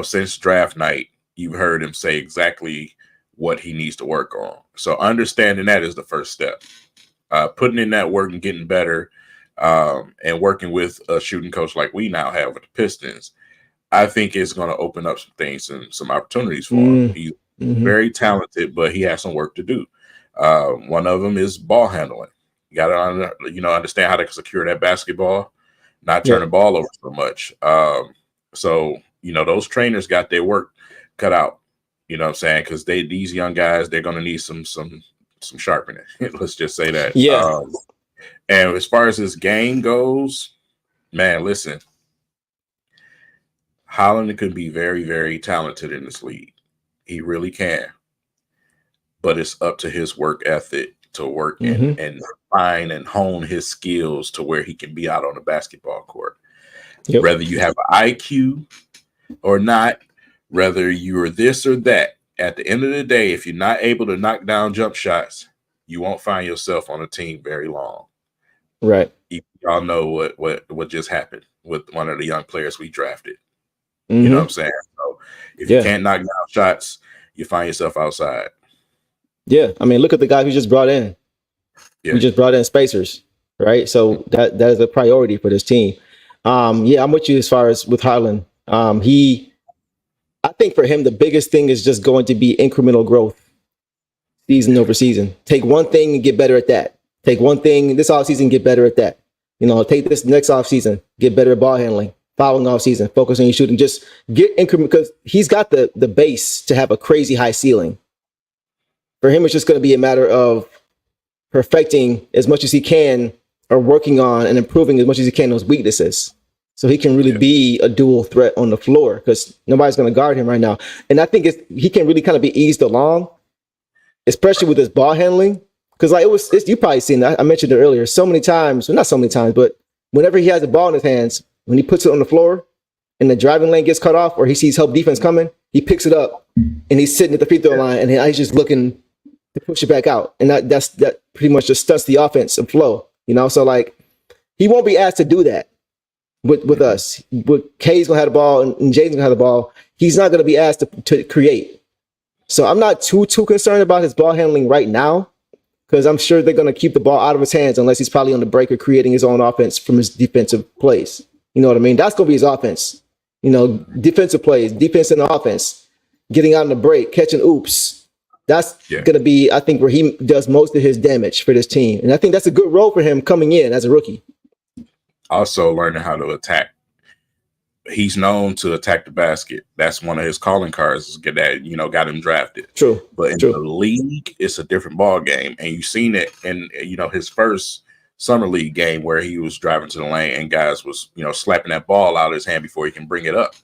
Since draft night, you've heard him say exactly what he needs to work on. So understanding that is the first step. Putting in that work and getting better and working with a shooting coach like we now have with the Pistons, I think it's going to open up some things and some opportunities for him. He's very talented, but he has some work to do. One of them is ball handling. You got to understand how to secure that basketball, not turn the ball over so much. So those trainers got their work cut out. You know what I'm saying? Because these young guys, they're going to need some sharpening. Let's just say that. Yeah. And as far as his game goes, man, listen, Holland could be very, very talented in this league. He really can. But it's up to his work ethic to work and refine and hone his skills to where he can be out on the basketball court. Yep. Whether you have an IQ or not, whether you're this or that, at the end of the day, if you're not able to knock down jump shots, you won't find yourself on a team very long. Right. Y'all know what just happened with one of the young players we drafted. You know what I'm saying? So if you can't knock down shots, you find yourself outside. Yeah. I mean, look at the guy who just brought in. Yeah. We just brought in spacers, right? So that is a priority for this team. I'm with you as far as with Holland. I think for him, the biggest thing is just going to be incremental growth season over season. Take one thing and get better at that. Take one thing this offseason, get better at that. Take this next offseason, get better at ball handling. Following offseason, focus on your shooting. Just get increment because he's got the base to have a crazy high ceiling. For him, it's just going to be a matter of perfecting as much as he can or working on and improving as much as he can those weaknesses. So he can really be a dual threat on the floor because nobody's going to guard him right now. And I think he can really kind of be eased along, especially with his ball handling. Because you probably seen that. I mentioned it earlier so many times. Well, not so many times, but whenever he has the ball in his hands, when he puts it on the floor and the driving lane gets cut off or he sees help defense coming, he picks it up and he's sitting at the free throw line and he's just looking to push it back out. And that pretty much just stunts the offensive flow, So he won't be asked to do that with us. Cade's gonna have the ball and Jaden's gonna have the ball. He's not gonna be asked to create. So I'm not too concerned about his ball handling right now because I'm sure they're gonna keep the ball out of his hands unless he's probably on the break or creating his own offense from his defensive plays. You know what I mean? That's gonna be his offense. Defensive plays, defense and offense, getting out on the break, catching oops. That's going to be, I think, where he does most of his damage for this team. And I think that's a good role for him coming in as a rookie. Also learning how to attack he's known to attack the basket. That's one of his calling cards. Get that, got him drafted. True. But in True. the league, it's a different ball game, and you've seen it in his first summer league game where he was driving to the lane and guys was slapping that ball out of his hand before he can bring it up.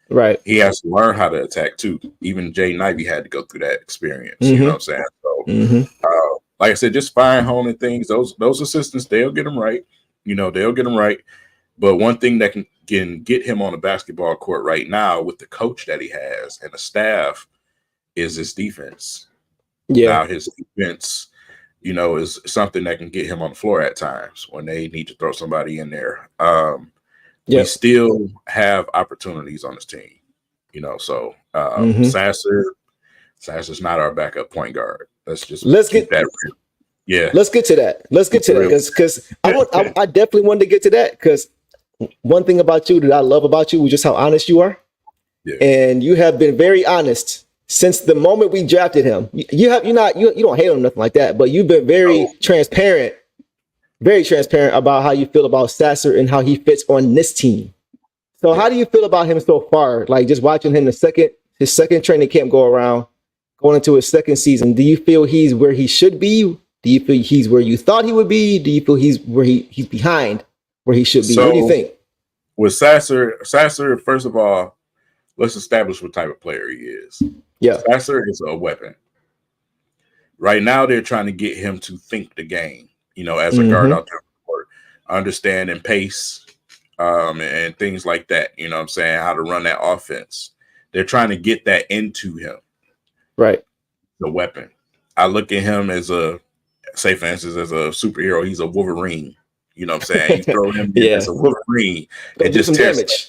Right. He has to learn how to attack too. Even Jay Ivey had to go through that experience. Mm-hmm. You know what I'm saying? So, like I said, just fine honing things. Those assistants, they'll get them right. They'll get them right. But one thing that can get him on the basketball court right now with the coach that he has and the staff is his defense. Yeah. Now his defense, is something that can get him on the floor at times when they need to throw somebody in there. We still have opportunities on this team, So Sasser's not our backup point guard. Let's get that. Yeah, let's get to that. Because I definitely wanted to get to that because one thing about you that I love about you is just how honest you are, and you have been very honest since the moment we drafted him. You don't hate him, nothing like that, but you've been very transparent about how you feel about Sasser and how he fits on this team. So how do you feel about him so far? Like just watching him his second training camp go around, going into his second season. Do you feel he's where he should be? Do you feel he's where you thought he would be? Do you feel he's where he's behind where he should be? So, what do you think? With Sasser, first of all, let's establish what type of player he is. Yeah. Sasser is a weapon. Right now, they're trying to get him to think the game, as a guard out there, or understand and pace and things like that. You know what I'm saying? How to run that offense. They're trying to get that into him. Right. The weapon. I look at him as for instance, as a superhero. He's a Wolverine. You know what I'm saying? You throw him as a Wolverine and just tear damage.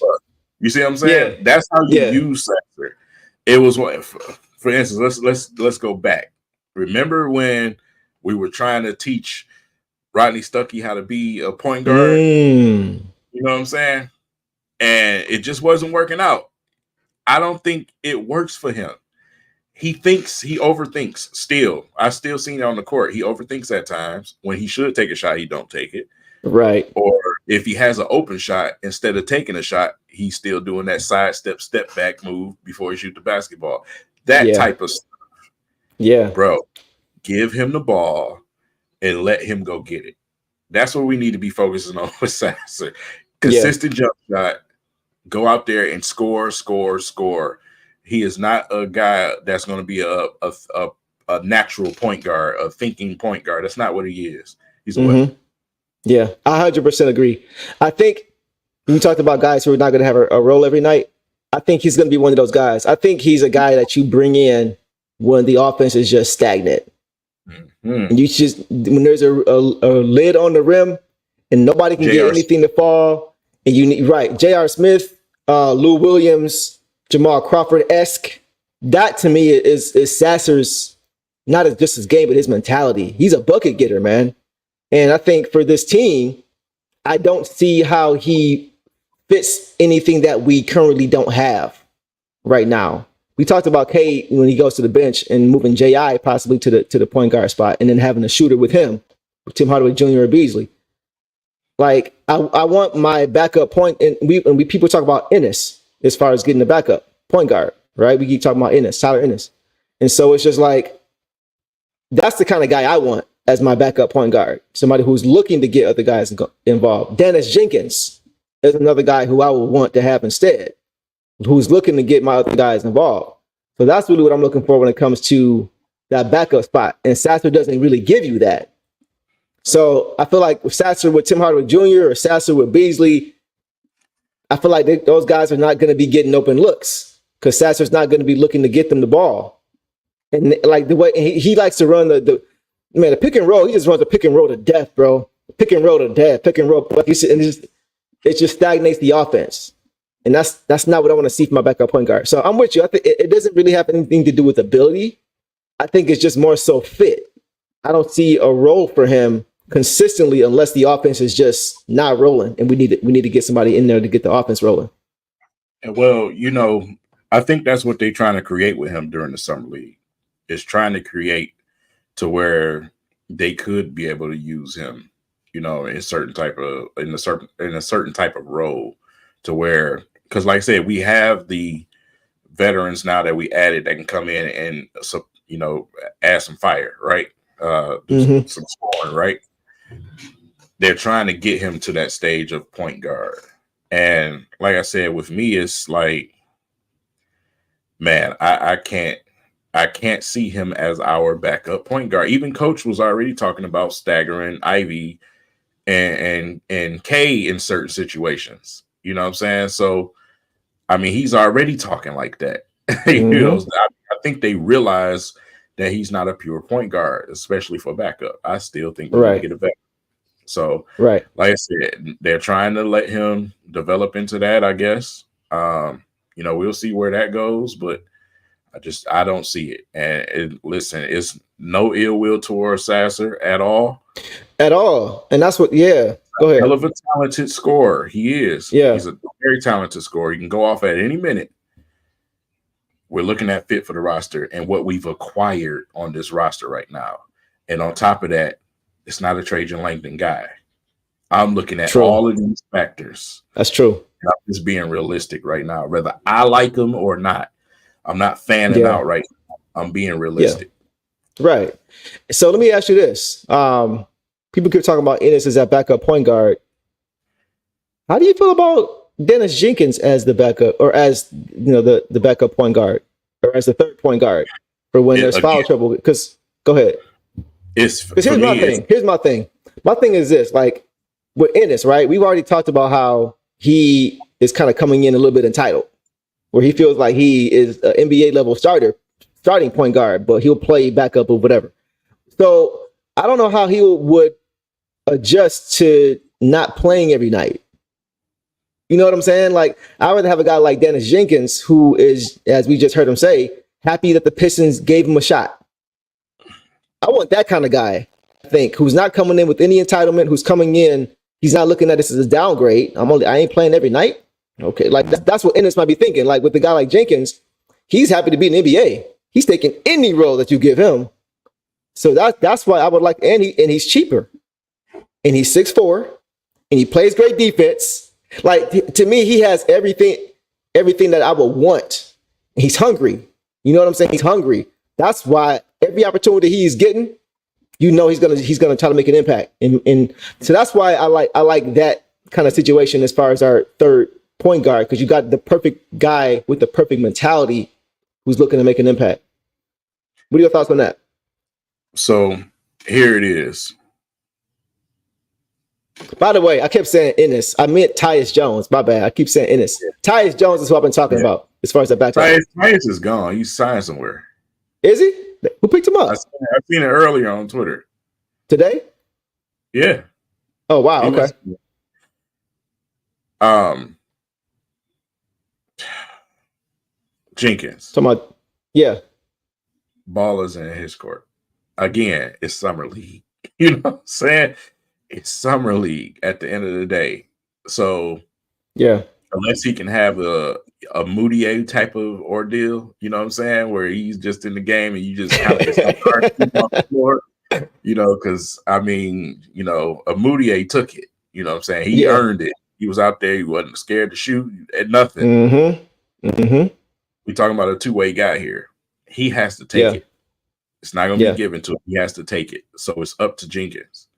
You see what I'm saying? Yeah. That's how you use Sasser. It was one, for instance, let's go back. Remember when we were trying to teach Rodney Stuckey how to be a point guard? You know what I'm saying? And it just wasn't working out. I don't think it works for him. He overthinks still. I still seen it on the court. He overthinks at times. When he should take a shot, he don't take it. Right. Or if he has an open shot, instead of taking a shot, he's still doing that sidestep, step back move before he shoot the basketball. That type of stuff. Yeah. Bro, give him the ball and let him go get it. That's what we need to be focusing on with Sasser. Consistent jump shot. Go out there and score. He is not a guy that's going to be a natural point guard, a thinking point guard. That's not what he is. He's a weapon. Yeah, I 100% agree. I think you talked about guys who are not going to have a role every night. I think he's going to be one of those guys. I think he's a guy that you bring in when the offense is just stagnant. And you just, when there's a lid on the rim and nobody can get anything to fall, and you need, J.R. Smith, Lou Williams, Jamal Crawford-esque, that to me is Sasser's, not just his game, but his mentality. He's a bucket getter, man. And I think for this team, I don't see how he fits anything that we currently don't have right now. We talked about Cade when he goes to the bench and moving J.I. possibly to the point guard spot and then having a shooter with him, Tim Hardaway Jr. or Beasley. Like, I want my backup point, and we people talk about Ennis as far as getting the backup point guard, right? We keep talking about Ennis, Tyler Ennis. And so it's just like, that's the kind of guy I want as my backup point guard, somebody who's looking to get other guys involved. Dennis Jenkins is another guy who I would want to have instead, who's looking to get my other guys involved. So that's really what I'm looking for when it comes to that backup spot. And Sasser doesn't really give you that. So I feel like Sasser with Tim Hardaway Jr. or Sasser with Beasley, I feel like those guys are not going to be getting open looks because Sasser's not going to be looking to get them the ball. And like the way he likes to run the pick and roll, he just runs the pick and roll to death, bro. Pick and roll to death, pick and roll. Like you said, and it just stagnates the offense. And that's not what I want to see from my backup point guard. So I'm with you. I think it doesn't really have anything to do with ability. I think it's just more so fit. I don't see a role for him consistently unless the offense is just not rolling, and we need to get somebody in there to get the offense rolling. Well, I think that's what they're trying to create with him during the summer league. Is trying to create to where they could be able to use him, in a certain type of role, to where because like I said, we have the veterans now that we added that can come in and add some fire, right? Do some scoring, right? They're trying to get him to that stage of point guard. And like I said, with me, it's like, man, I can't see him as our backup point guard. Even coach was already talking about staggering Ivy and K in certain situations. You know what I'm saying? So, I mean, he's already talking like that. I think they realize that he's not a pure point guard, especially for backup. I still think we're going to get a backup. So, like I said, they're trying to let him develop into that, I guess. We'll see where that goes, but I don't see it. And listen, it's no ill will towards Sasser at all. At all. And that's what, go ahead. Hell of a talented scorer. He is. Yeah. He's a very talented scorer. He can go off at any minute. We're looking at fit for the roster and what we've acquired on this roster right now. And on top of that, it's not a Trajan Langdon guy. I'm looking at all of these factors. That's true. I'm just being realistic right now. Whether I like him or not, I'm not fanning out right now. I'm being realistic. Yeah. Right. So let me ask you this. People keep talking about Ennis as that backup point guard. How do you feel about Dennis Jenkins as the backup, or as the backup point guard, or as the third point guard for when there's foul trouble? Because go ahead. Here's my thing. My thing is this: like with Ennis, right? We've already talked about how he is kind of coming in a little bit entitled, where he feels like he is an NBA level starting point guard, but he'll play backup or whatever. So I don't know how he would adjust to not playing every night. You know what I'm saying? Like, I'd rather have a guy like Dennis Jenkins, who is, as we just heard him say, happy that the Pistons gave him a shot. I want that kind of guy, I think, who's not coming in with any entitlement, who's coming in, he's not looking at this as a downgrade. I ain't playing every night. Okay, like that's what Ennis might be thinking. Like with a guy like Jenkins, he's happy to be in the NBA. He's taking any role that you give him. So that's why I would like, and he's cheaper, and he's 6'4", and he plays great defense. Like to me, he has everything that I would want. He's hungry. You know what I'm saying? He's hungry. That's why every opportunity he's getting, he's gonna try to make an impact. And so that's why I like that kind of situation as far as our third point guard, because you got the perfect guy with the perfect mentality who's looking to make an impact. What are your thoughts on that? So here it is. By the way, I kept saying Ennis. I meant Tyus Jones. My bad. I keep saying Ennis. Tyus Jones is what I've been talking about as far as the back. Tyus is gone. He's signed somewhere. Is he? Who picked him up? I've seen it earlier on Twitter. Today? Yeah. Oh, wow. Okay. Jenkins. Talking about, yeah. Ballers in his court. Again, it's summer league. You know what I'm saying? It's summer league at the end of the day. So yeah, unless he can have a Moutier type of ordeal, you know what I'm saying, where he's just in the game and you just kind of on the floor, because I mean, a Moutier took it. You know what I'm saying? He earned it. He was out there. He wasn't scared to shoot at nothing. We're talking about a two-way guy here. He has to take it. It's not going to be given to him. He has to take it. So it's up to Jenkins.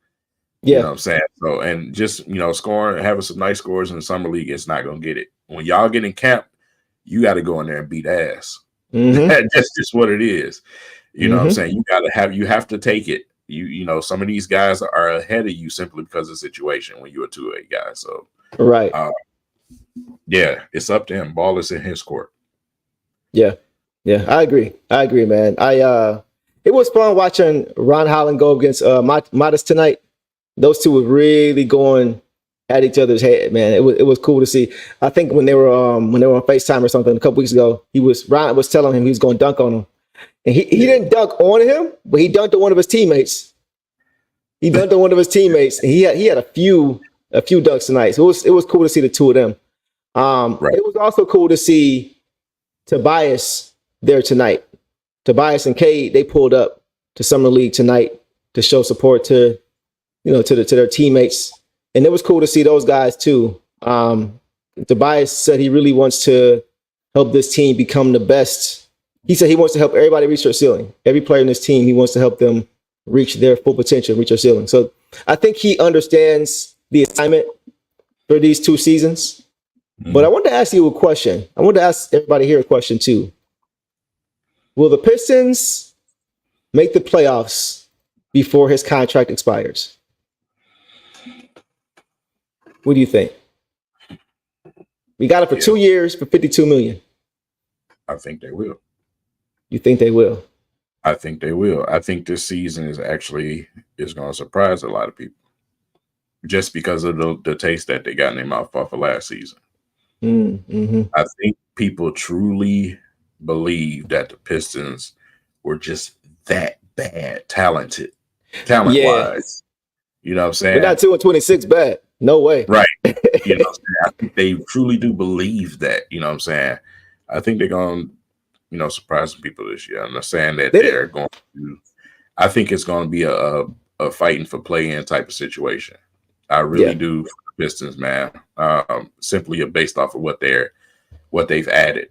You know what I'm saying? So, and just, scoring, having some nice scores in the summer league, it's not going to get it. When y'all get in camp, you got to go in there and beat ass. That's just what it is. You know what I'm saying? You have to take it. Some of these guys are ahead of you simply because of the situation when you're a two-way guy. So, right. It's up to him. Ball is in his court. Yeah, I agree, man. It was fun watching Ron Holland go against Modest tonight. Those two were really going at each other's head, man. It was cool to see. I think when they were on FaceTime or something a couple weeks ago, Ron was telling him he was going to dunk on him, and he didn't dunk on him, but he dunked on one of his teammates. And he had a few dunks tonight. So it was cool to see the two of them. It was also cool to see Tobias there tonight. Tobias and Cade, they pulled up to Summer League tonight to show support to their teammates. And it was cool to see those guys too. Tobias said he really wants to help this team become the best. He said he wants to help everybody reach their ceiling. Every player in this team, he wants to help them reach their full potential, reach their ceiling. So I think he understands the assignment for these 2 seasons. But I wanted to ask you a question. I wanted to ask everybody here a question too. Will the Pistons make the playoffs before his contract expires? What do you think? We got it for 2 years for $52 million. I think they will. You think they will? I think they will. I think this season is going to surprise a lot of people, just because of the taste that they got in their mouth off of last season. Mm-hmm. I think people truly believe that the Pistons were just that bad, talent-wise. You know what I'm saying? They're not 2-26 bad. No way. Right. You know what I'm saying? I think they truly do believe that. You know what I'm saying? I think they're going to, surprise some people this year. I'm not saying that they're going to. I think it's going to be a fighting for play-in type of situation. I really do for the Pistons, man. Simply based off of what they've added.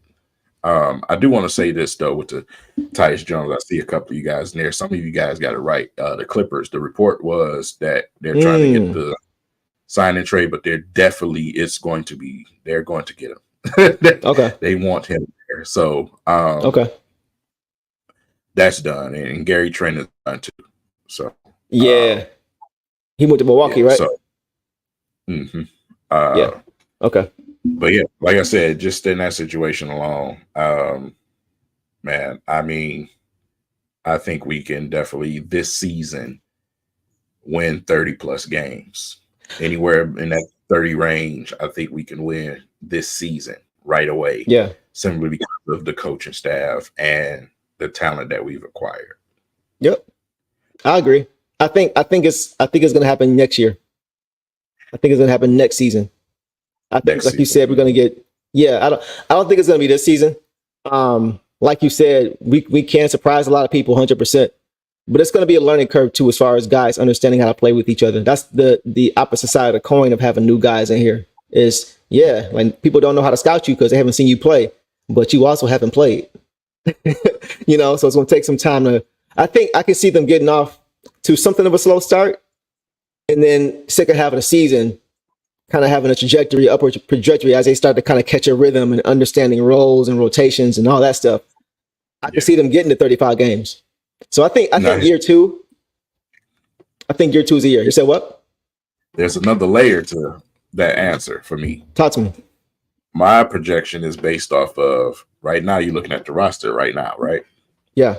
I do want to say this though with the Tyus Jones. I see a couple of you guys in there. Some of you guys got it right. The Clippers. The report was that they're trying to get the sign and trade, but they're going to get him. Okay. They want him there. So okay. That's done. And Gary Trent is done too. So he went to Milwaukee, right? So, Okay. But yeah, like I said, just in that situation alone, man, I mean, I think we can definitely this season win 30 plus games. Anywhere in that 30 range, I think we can win this season right away. Yeah. Simply because of the coaching staff and the talent that we've acquired. Yep. I agree. I think it's going to happen next year. I think it's going to happen next season. I think, like you said, we're going to get. Yeah, I don't think it's going to be this season. Like you said, we can surprise a lot of people, 100%. But it's going to be a learning curve too, as far as guys understanding how to play with each other. That's the opposite side of the coin of having new guys in here. Is like people don't know how to scout you because they haven't seen you play, but you also haven't played. So it's going to take some time to. I think I can see them getting off to something of a slow start, and then second half of the season, kind of having a upward trajectory as they start to kind of catch a rhythm and understanding roles and rotations and all that stuff. I can see them getting to 35 games. So I think year 2. I think year 2 is a year. You said what? There's another layer to that answer for me. Talk to me. My projection is based off of right now. You're looking at the roster right now, right? Yeah.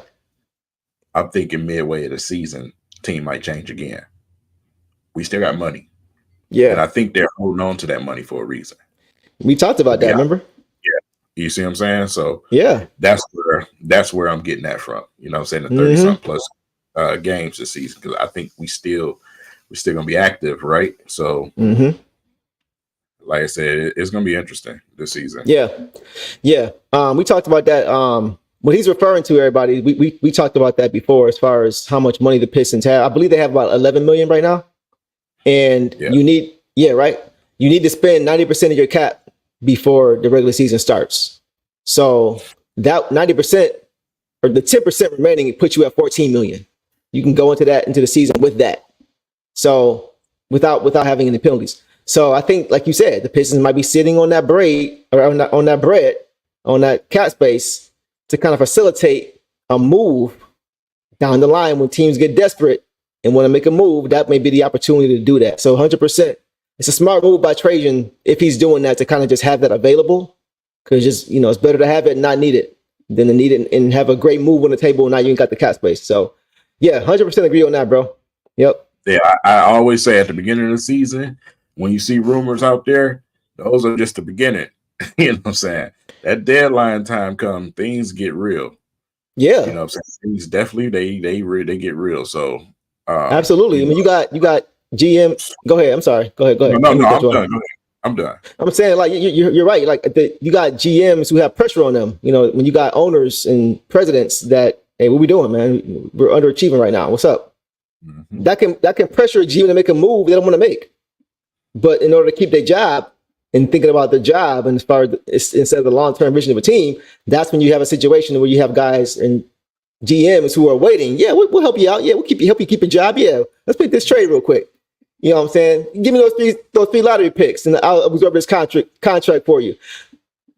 I'm thinking midway of the season, team might change again. We still got money. Yeah. And I think they're holding on to that money for a reason. We talked about that, remember? Yeah. You see what I'm saying? So yeah, that's where I'm getting that from. You know what I'm saying? The 30-something plus games this season. Because I think we're still gonna be active, right? So like I said, it's gonna be interesting this season. Yeah. We talked about that. What he's referring to, everybody, we talked about that before as far as how much money the Pistons have. I believe they have about 11 million right now. And you need to spend 90% of your cap before the regular season starts. So that 90% or the 10% remaining puts you at 14 million. You can go into the season with that. So without having any penalties. So I think, like you said, the Pistons might be sitting on that bread or on that cap space to kind of facilitate a move down the line when teams get desperate and want to make a move. That may be the opportunity to do that. So 100%, it's a smart move by Trajan if he's doing that, to kind of just have that available, because it's better to have it and not need it than to need it and have a great move on the table and now you ain't got the cap space. So yeah, 100% agree on that, bro. Yep. Yeah, I always say at the beginning of the season, when you see rumors out there, those are just the beginning. You know what I'm saying? That deadline time comes, things get real. Yeah. You know what I'm saying? Things definitely they get real. So absolutely. I mean, you got GM. Go ahead. I'm sorry. Go ahead. No, I'm done. I'm saying, like, you're right. Like, you got GMs who have pressure on them. When you got owners and presidents that, hey, what we doing, man? We're underachieving right now. What's up? Mm-hmm. That can pressure a GM to make a move they don't want to make. But in order to keep their job, and thinking about the job, and as far as instead of the long-term vision of a team, that's when you have a situation where you have guys and GMs who are waiting. Yeah, we'll help you out. Yeah, help you keep your job. Yeah, let's make this trade real quick. You know what I'm saying? Give me those three lottery picks, and I'll absorb this contract for you.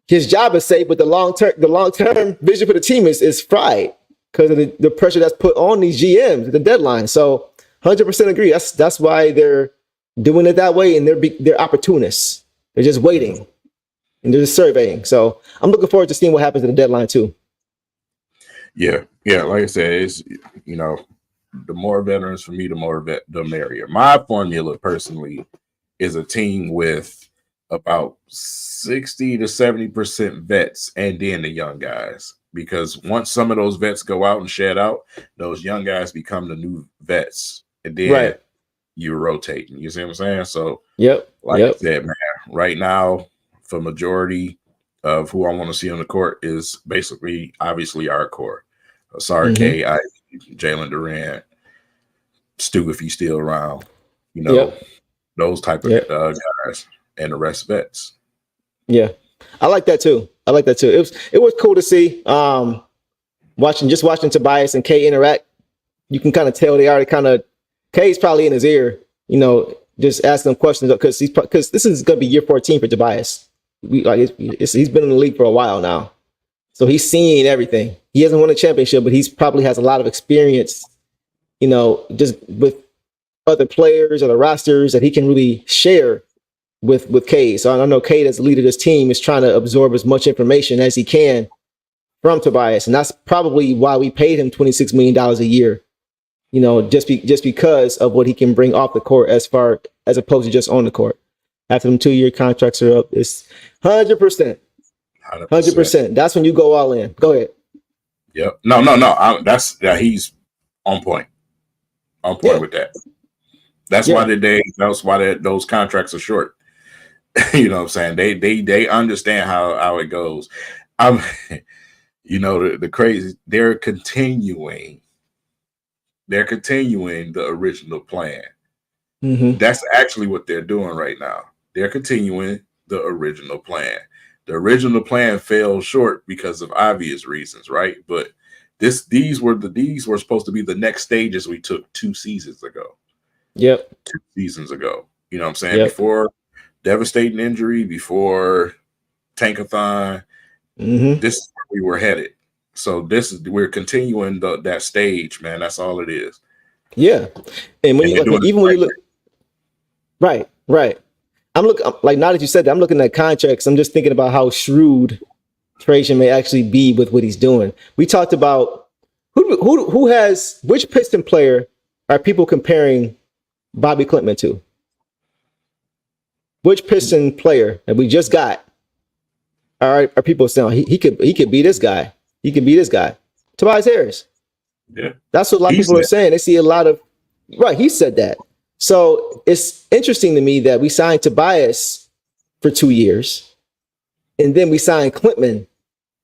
His job is safe, but the long term vision for the team is fried because of the pressure that's put on these GMs at the deadline. So 100% agree. That's why they're doing it that way, and they're opportunists. They're just waiting and they're just surveying. So I'm looking forward to seeing what happens at the deadline too. Yeah. Like I said, it's, you know, the more veterans for me, the merrier. My formula personally is a team with about 60 to 70% vets and then the young guys. Because once some of those vets go out and shed out, those young guys become the new vets. And then you're rotating. You see what I'm saying? So, I said, man, right now, for majority of who I want to see on the court is basically, obviously, our core. Sorry, Cade, Jalen Durant, Stu, if he's still around, you know, those type of guys, and the rest vets. Yeah, I like that too. It was cool to see. Watching Tobias and Cade interact, you can kind of tell they already Cade's probably in his ear, you know, just asking him questions because this is going to be year 14 for Tobias. He's been in the league for a while now, so he's seen everything. He hasn't won a championship, but he's probably has a lot of experience, you know, just with other players or the rosters that he can really share with Cade. So I know Cade, as the leader of this team, is trying to absorb as much information as he can from Tobias, and that's probably why we paid him $26 million a year. You know, just because of what he can bring off the court as opposed to just on the court. After them 2-year contracts are up, it's 100%. 100%. That's when you go all in. Go ahead. Yep. No. He's on point. On point with that. That's why those contracts are short. You know what I'm saying? They understand how it goes. You know, the crazy, they're continuing the original plan. That's actually what they're doing right now. They're continuing the original plan. The original plan fell short because of obvious reasons, right? But these were supposed to be the next stages we took 2 seasons ago. 2 seasons ago. You know what I'm saying? Before devastating injury, before Tankathon, this is where we were headed. So we're continuing that stage, man. That's all it is. Yeah. And when you look, right. I'm looking, like, now that you said that, I'm looking at contracts. I'm just thinking about how shrewd Trajan may actually be with what he's doing. We talked about which Piston player are people comparing Bobby Klintman to? Which Piston player that we just got are people saying he could be this guy? He could be this guy. Tobias Harris. Yeah. That's what a lot of people are saying. They see a lot of he said that. So it's interesting to me that we signed Tobias for 2 years, and then we signed Klintman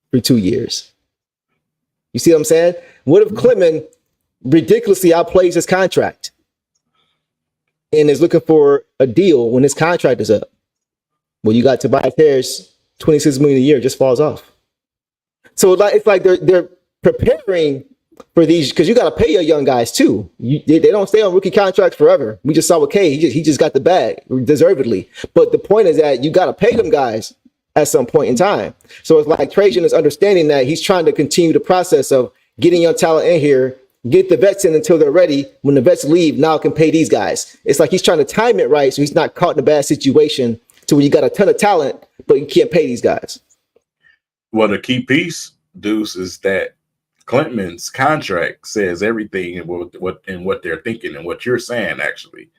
for 2 years. You see what I'm saying? What if Klintman ridiculously outplays his contract and is looking for a deal when his contract is up? Well, you got Tobias Harris, $26 million a year, just falls off. So it's like they're preparing for these, because you got to pay your young guys too. They don't stay on rookie contracts forever. We just saw with Cade, he just got the bag deservedly. But the point is that you got to pay them guys at some point in time. So it's like Trajan is understanding that he's trying to continue the process of getting young talent in here, get the vets in until they're ready. When the vets leave, now can pay these guys. It's like he's trying to time it right so he's not caught in a bad situation to where you got a ton of talent, but you can't pay these guys. Well, the key piece, Deuce, is that Klintman's contract says everything in what they're thinking and what you're saying. Actually,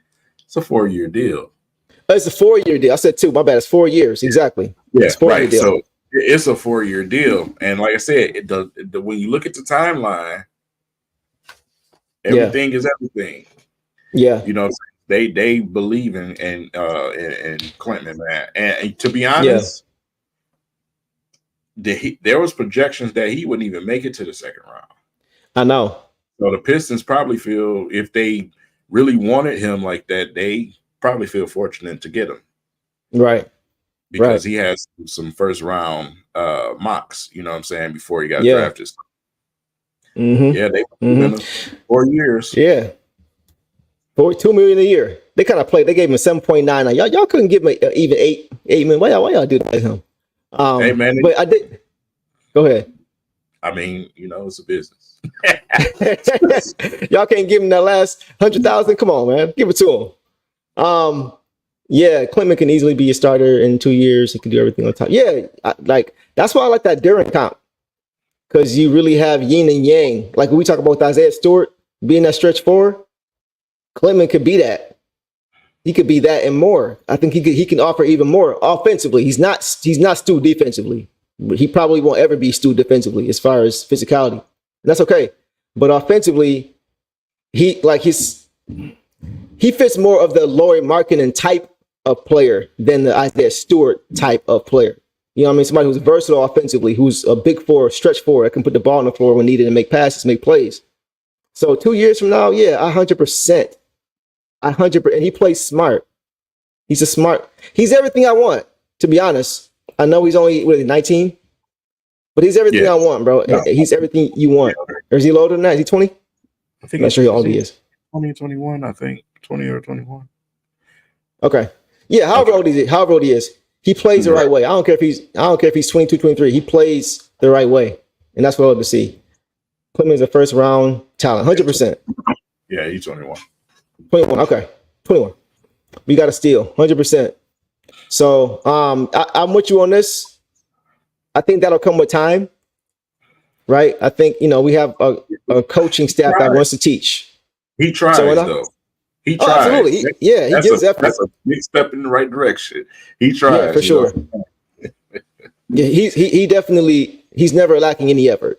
it's a 4-year deal. It's a 4-year deal. I said 2. My bad. It's 4 years. Exactly. Yeah, it's 4-year deal. So it's a 4-year deal, and like I said, when you look at the timeline, everything is everything. Yeah, you know, they believe in Klintman, man, and to be honest. There was projections that he wouldn't even make it to the second round. I know. So the Pistons probably feel, if they really wanted him like that, they probably feel fortunate to get him. Right. because he has some first round mocks, you know what I'm saying, before he got Yeah. drafted. Mm-hmm. Yeah, they've been 4 years. Yeah. $2 million a year. They kind of played. They gave him 7.9. Y'all couldn't give him even $8 million. Why y'all do that to him? Hey man, but I did. Go ahead. I mean, you know, it's a business. Y'all can't give him that last 100,000. Come on, man, give it to him. Yeah, Klintman can easily be a starter in 2 years. He can do everything on top. Yeah, that's why I like that Duran comp, because you really have yin and yang. Like when we talk about Isaiah Stewart being that stretch four, Klintman could be that. He could be that and more. I think he can offer even more offensively. He's not Stu defensively. He probably won't ever be Stu defensively as far as physicality. And that's okay. But offensively, he fits more of the Lauri Markkanen type of player than the Isaiah Stewart type of player. You know what I mean? Somebody who's versatile offensively, who's a big four, stretch four, that can put the ball on the floor when needed and make passes, make plays. So 2 years from now, yeah, 100%. 100%. And he plays smart. He's everything I want, to be honest. I know he's only 19, but he's everything I want, bro. No. He's everything you want. Or is he older than that? Is he 20? I think I'm not sure how old he is. 20, 21, I think. 20 or 21. Okay. Yeah, however old he is. He plays the right way. I don't care if he's 22, 23. He plays the right way. And that's what I love to see. Klintman's a first round talent, 100%. Yeah, he's 21. 21. Okay. 21. We got to steal 100%. So I'm with you on this. I think that'll come with time. Right? I think, we have a coaching staff that wants to teach. He tries, though. He tries. Absolutely. He gives effort. That's a big step in the right direction. He tries. Yeah, for sure. Yeah, he definitely, he's never lacking any effort.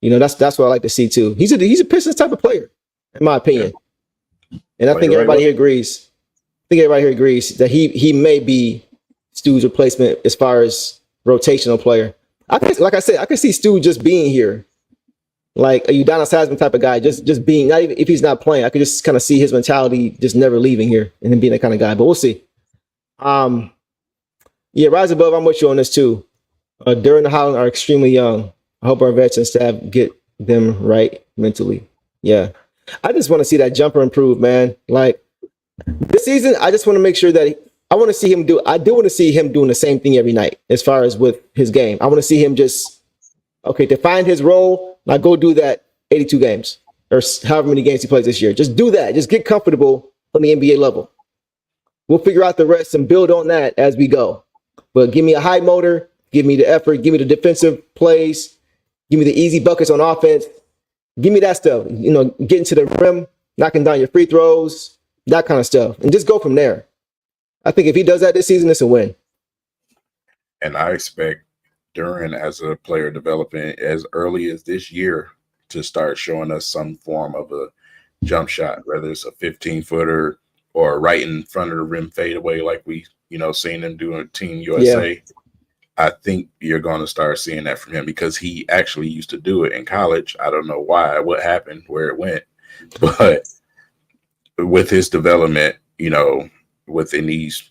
That's what I like to see too. He's a Pistons type of player, in my opinion. Yeah. And I think everybody here agrees. That he may be Stu's replacement as far as rotational player. Like I said, I can see Stu just being here. Like a Udonis Haslam type of guy, just being, not even if he's not playing, I could just kind of see his mentality just never leaving here and him being that kind of guy. But we'll see. Yeah, rise above. I'm with you on this too. Duran and Holland are extremely young. I hope our veteran staff get them right mentally. Yeah, I just want to see that jumper improve, man. Like this season, I just want to make sure that I want to see him do. I do want to see him doing the same thing every night as far as with his game. I want to see him just define his role. Now go do that 82 games or however many games he plays this year. Just do that. Just get comfortable on the NBA level. We'll figure out the rest and build on that as we go. But give me a high motor. Give me the effort. Give me the defensive plays. Give me the easy buckets on offense. Give me that stuff. Getting to the rim, knocking down your free throws, that kind of stuff. And just go from there. I think if he does that this season, it's a win. And I expect Duran as a player developing as early as this year to start showing us some form of a jump shot, whether it's a 15-footer or right in front of the rim fadeaway like we, seen him doing Team USA. Yeah. I think you're going to start seeing that from him because he actually used to do it in college. I don't know what happened, where it went, but with his development, within these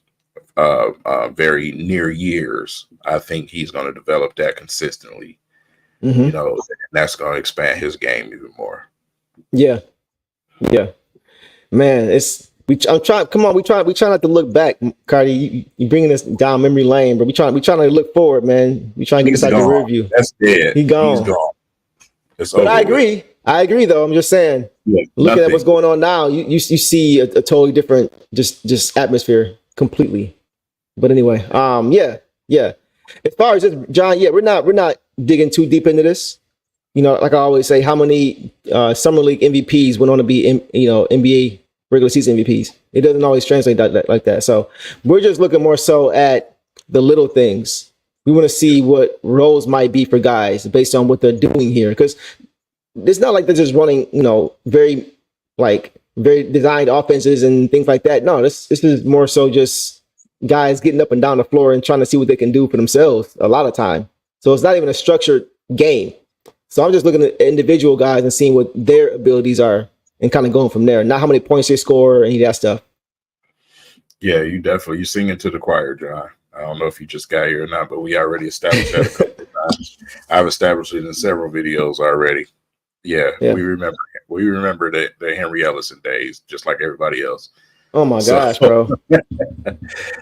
very near years, I think he's going to develop that consistently. Mm-hmm. And that's going to expand his game even more. Yeah, man. We try not to look back, Cardi. You bringing us down memory lane, but we trying to look forward, man. We trying to get this out the rear view. That's dead. He's gone. But I agree, though. I'm just saying. Yeah, looking at what's going on now, you see a totally different just atmosphere completely. But anyway, yeah. As far as just John, we're not digging too deep into this. Like I always say, how many summer league MVPs went on to be NBA regular season MVPs? It doesn't always translate like that. So we're just looking more so at the little things. We want to see what roles might be for guys based on what they're doing here, because it's not like they're just running, very designed offenses and things like that. No, this is more so just guys getting up and down the floor and trying to see what they can do for themselves a lot of time. So it's not even a structured game. So I'm just looking at individual guys and seeing what their abilities are and kind of going from there. Not how many points they score or any of that stuff. Yeah, you singing to the choir, John. I don't know if you just got here or not, but we already established that a couple of times. I've established it in several videos already. Yeah. We remember the Henry Ellison days, just like everybody else. Oh my gosh, bro.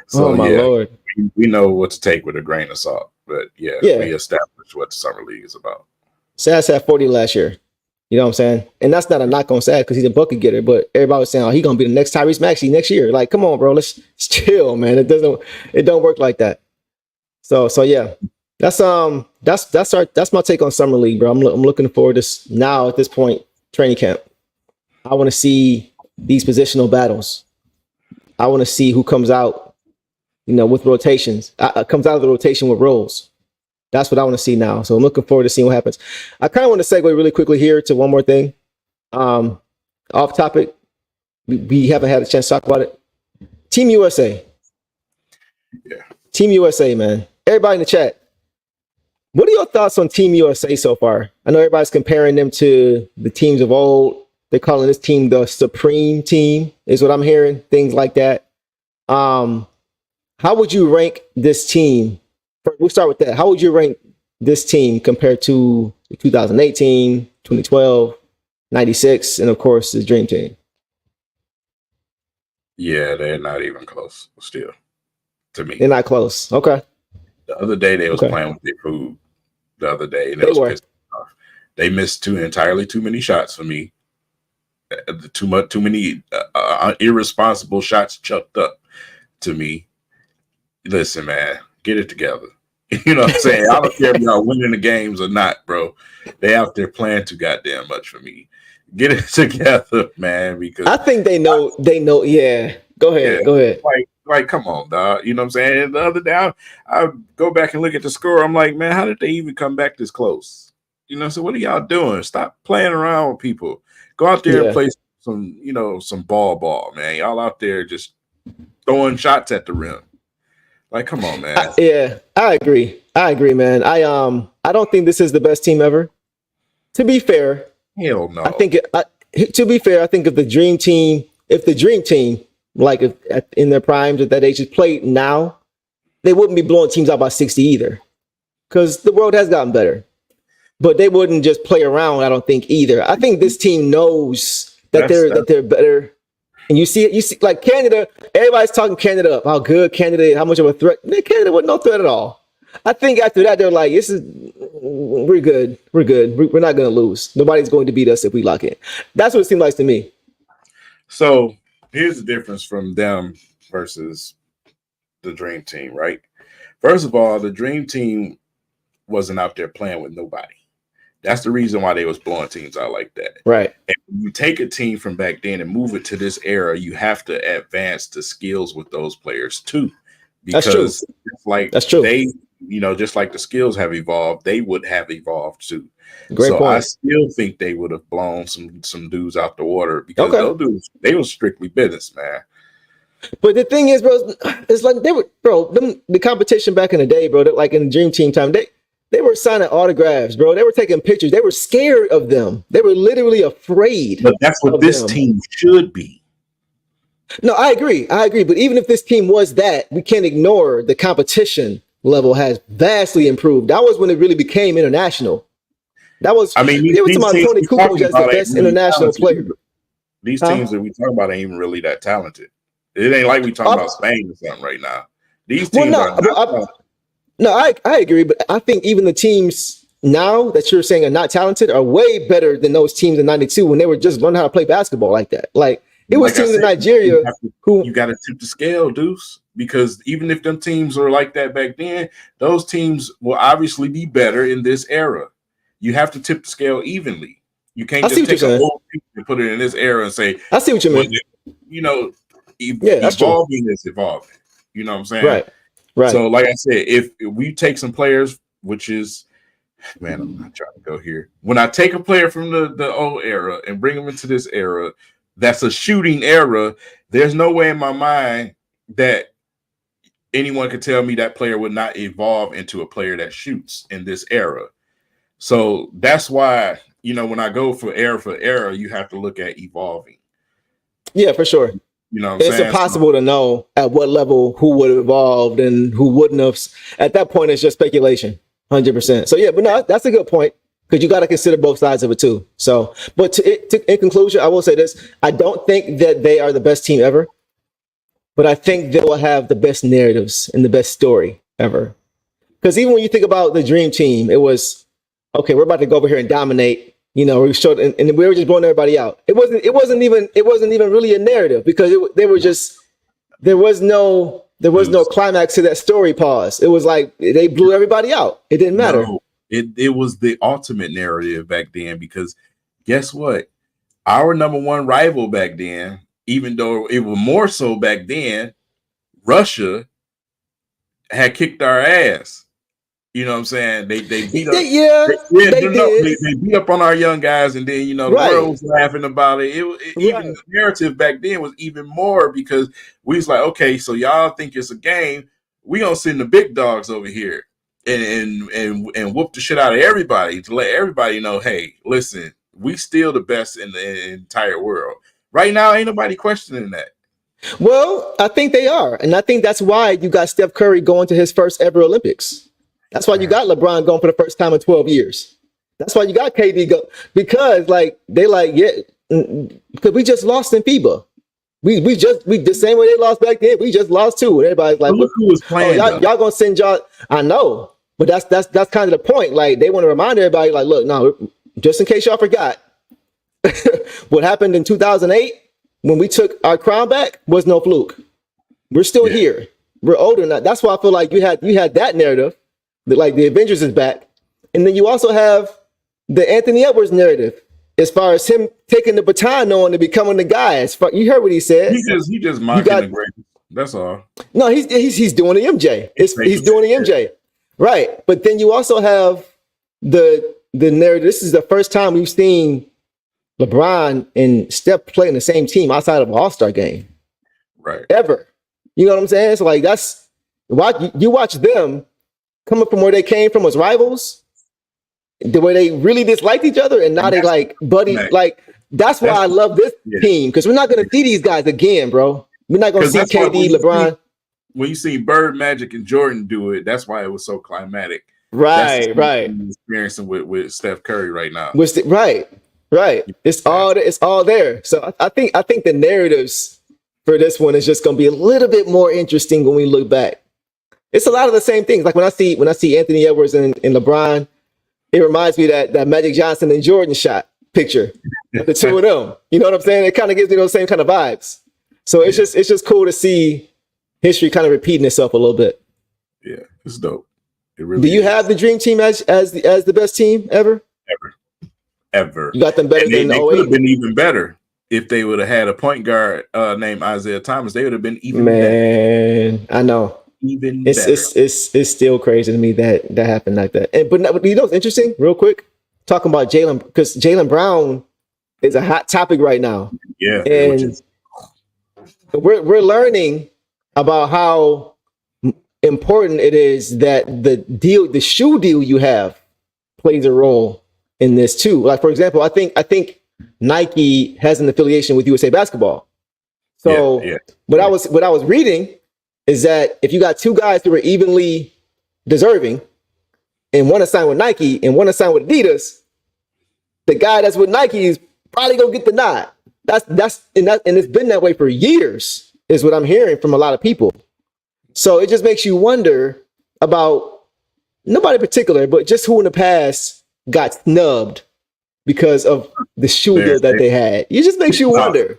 So oh my Lord. We know what to take with a grain of salt. But we established what the summer league is about. Sass had 40 last year. You know what I'm saying? And that's not a knock on Sass because he's a bucket getter, but everybody was saying, oh, he's gonna be the next Tyrese Maxey next year. Like, come on, bro. Let's chill, man. It don't work like that. So yeah. That's my take on summer league, bro. I'm looking forward to now at this point, training camp. I want to see these positional battles. I want to see who comes out, with rotations. Comes out of the rotation with roles. That's what I want to see now. So I'm looking forward to seeing what happens. I kind of want to segue really quickly here to one more thing. Off topic. We haven't had a chance to talk about it. Team USA. Yeah. Team USA, man. Everybody in the chat. What are your thoughts on Team USA so far? I know everybody's comparing them to the teams of old. They're calling this team the Supreme Team, is what I'm hearing. Things like that. How would you rank this team? We'll start with that. How would you rank this team compared to 2018, 2012, 96, and of course the Dream Team? Yeah, they're not even close still to me. They're not close. Okay. The other day they was playing with their food. The other day, and it was pissed off. They missed entirely too many shots for me. Too many irresponsible shots chucked up to me. Listen, man, get it together. You know what I'm saying? I don't care if y'all winning the games or not, bro. They out there playing too goddamn much for me. Get it together, man. Because I think they know. Yeah. Go ahead. Like, come on, dog. You know what I'm saying? And the other day, I go back and look at the score. I'm like, man, how did they even come back this close? So what are y'all doing? Stop playing around with people. Go out there and play some ball, man. Y'all out there just throwing shots at the rim. Like, come on, man. I agree, man. I don't think this is the best team ever. To be fair, hell no. I think to be fair, I think if the Dream Team, like in their primes at that age, just played now, they wouldn't be blowing teams out by 60 either, because the world has gotten better. But they wouldn't just play around, I don't think either. I think this team knows that they're better. And you see like Canada, everybody's talking Canada up, how good Canada is, how much of a threat. Man, Canada was no threat at all. I think after that, they're like, we're good. We're not going to lose. Nobody's going to beat us if we lock in. That's what it seems like to me. So here's the difference from them versus the Dream Team, right? First of all, the Dream Team wasn't out there playing with nobody. That's the reason why they was blowing teams out like that. Right. And when you take a team from back then and move it to this era, you have to advance the skills with those players too. Because that's true. They, just like the skills have evolved, they would have evolved too. Great point. I still think they would have blown some dudes out the water because those dudes, they was strictly business, man. But the thing is, bro, it's like the competition back in the day, bro, like in the Dream Team time, they were signing autographs, bro. They were taking pictures. They were scared of them. They were literally afraid. But that's what this team should be. No, I agree. But even if this team was that, we can't ignore the competition level has vastly improved. That was when it really became international. That was, they were talking about Tony Kukoc as the best international player. These teams that we talk about ain't even really that talented. It ain't like we talking about Spain or something right now. These teams No, I agree, but I think even the teams now that you're saying are not talented are way better than those teams in '92 when they were just learning how to play basketball like that. Like it was teams in Nigeria you got to tip the scale, Deuce, because even if them teams were like that back then, those teams will obviously be better in this era. You have to tip the scale evenly. You can't just take a whole team and put it in this era and say, I see what you mean. Evolving is evolving. You know what I'm saying? Right. So, like I said, if we take some players, which is, man, I'm not trying to go here. When I take a player from the old era and bring them into this era, that's a shooting era. There's no way in my mind that anyone could tell me that player would not evolve into a player that shoots in this era. So that's why, when I go for era, you have to look at evolving. Yeah, for sure. You know what I'm It's saying? impossible to know at what level who would have evolved and who wouldn't have. At that point, it's just speculation, 100%. So yeah, but no, that's a good point because you got to consider both sides of it too. So, but in conclusion, I will say this: I don't think that they are the best team ever, but I think they will have the best narratives and the best story ever. Because even when you think about the Dream Team, it was okay. We're about to go over here and dominate. You know, we showed, and we were just blowing everybody out. It wasn't even really a narrative because they were just there was no climax to that story. Pause. It was like they blew everybody out. It didn't matter. No, it was the ultimate narrative back then because guess what? Our number one rival back then, even though it was more so back then, Russia had kicked our ass. You know what I'm saying? They beat up. They beat up on our young guys, and then the world was laughing about it. Even the narrative back then was even more because we was like, okay, so y'all think it's a game? We gonna send the big dogs over here and whoop the shit out of everybody to let everybody know, hey, listen, we still the best in the entire world. Right now, ain't nobody questioning that. Well, I think they are, and I think that's why you got Steph Curry going to his first ever Olympics. That's why you got LeBron going for the first time in 12 years. That's why you got KD go because because we just lost in FIBA. We the same way they lost back then. We just lost too. And everybody's like, look who was playing. Y'all gonna send y'all. I know, but that's kind of the point. Like they want to remind everybody, like, look, no, just in case y'all forgot, what happened in 2008 when we took our crown back was no fluke. We're still here. We're older now. That's why I feel like you had that narrative. Like the Avengers is back. And then you also have the Anthony Edwards narrative as far as him taking the baton on and becoming the guy. You heard what he said. He just mocking the greatest. That's all. No, he's doing the MJ. He's doing the MJ. Right. But then you also have the narrative. This is the first time we've seen LeBron and Steph play in the same team outside of an All-Star game. Right. Ever. You know what I'm saying? So like you watch them coming from where they came from as rivals, the way they really disliked each other, and now they like buddy. Like that's why I love this team because we're not going to see these guys again, bro. We're not going to see KD, LeBron. When you see Bird, Magic, and Jordan do it, that's why it was so climatic. Right. Experiencing with Steph Curry right now. Right. It's all there. So I think the narratives for this one is just going to be a little bit more interesting when we look back. It's a lot of the same things. Like when I see Anthony Edwards and LeBron, it reminds me that Magic Johnson and Jordan shot picture, the two of them. You know what I'm saying? It kind of gives me those same kind of vibes. So it's just cool to see history kind of repeating itself a little bit. Yeah, it's dope. It really. Do you have the Dream Team as the best team ever? Ever. You got them better than they could have been even better if they would have had a point guard named Isaiah Thomas. They would have been even better. I know. Even better. It's still crazy to me that happened like that. But you know what's interesting? Real quick, talking about Jaylen, because Jaylen Brown is a hot topic right now. Yeah, and we're learning about how important it is that the shoe deal you have plays a role in this too. Like for example, I think Nike has an affiliation with USA Basketball. So what I was reading is that if you got two guys who are evenly deserving and one assigned with Nike and one assigned with Adidas, the guy that's with Nike is probably gonna get the nod. And it's been that way for years, is what I'm hearing from a lot of people. So it just makes you wonder about nobody in particular, but just who in the past got snubbed because of the shoe deal that they had. It just makes you wonder.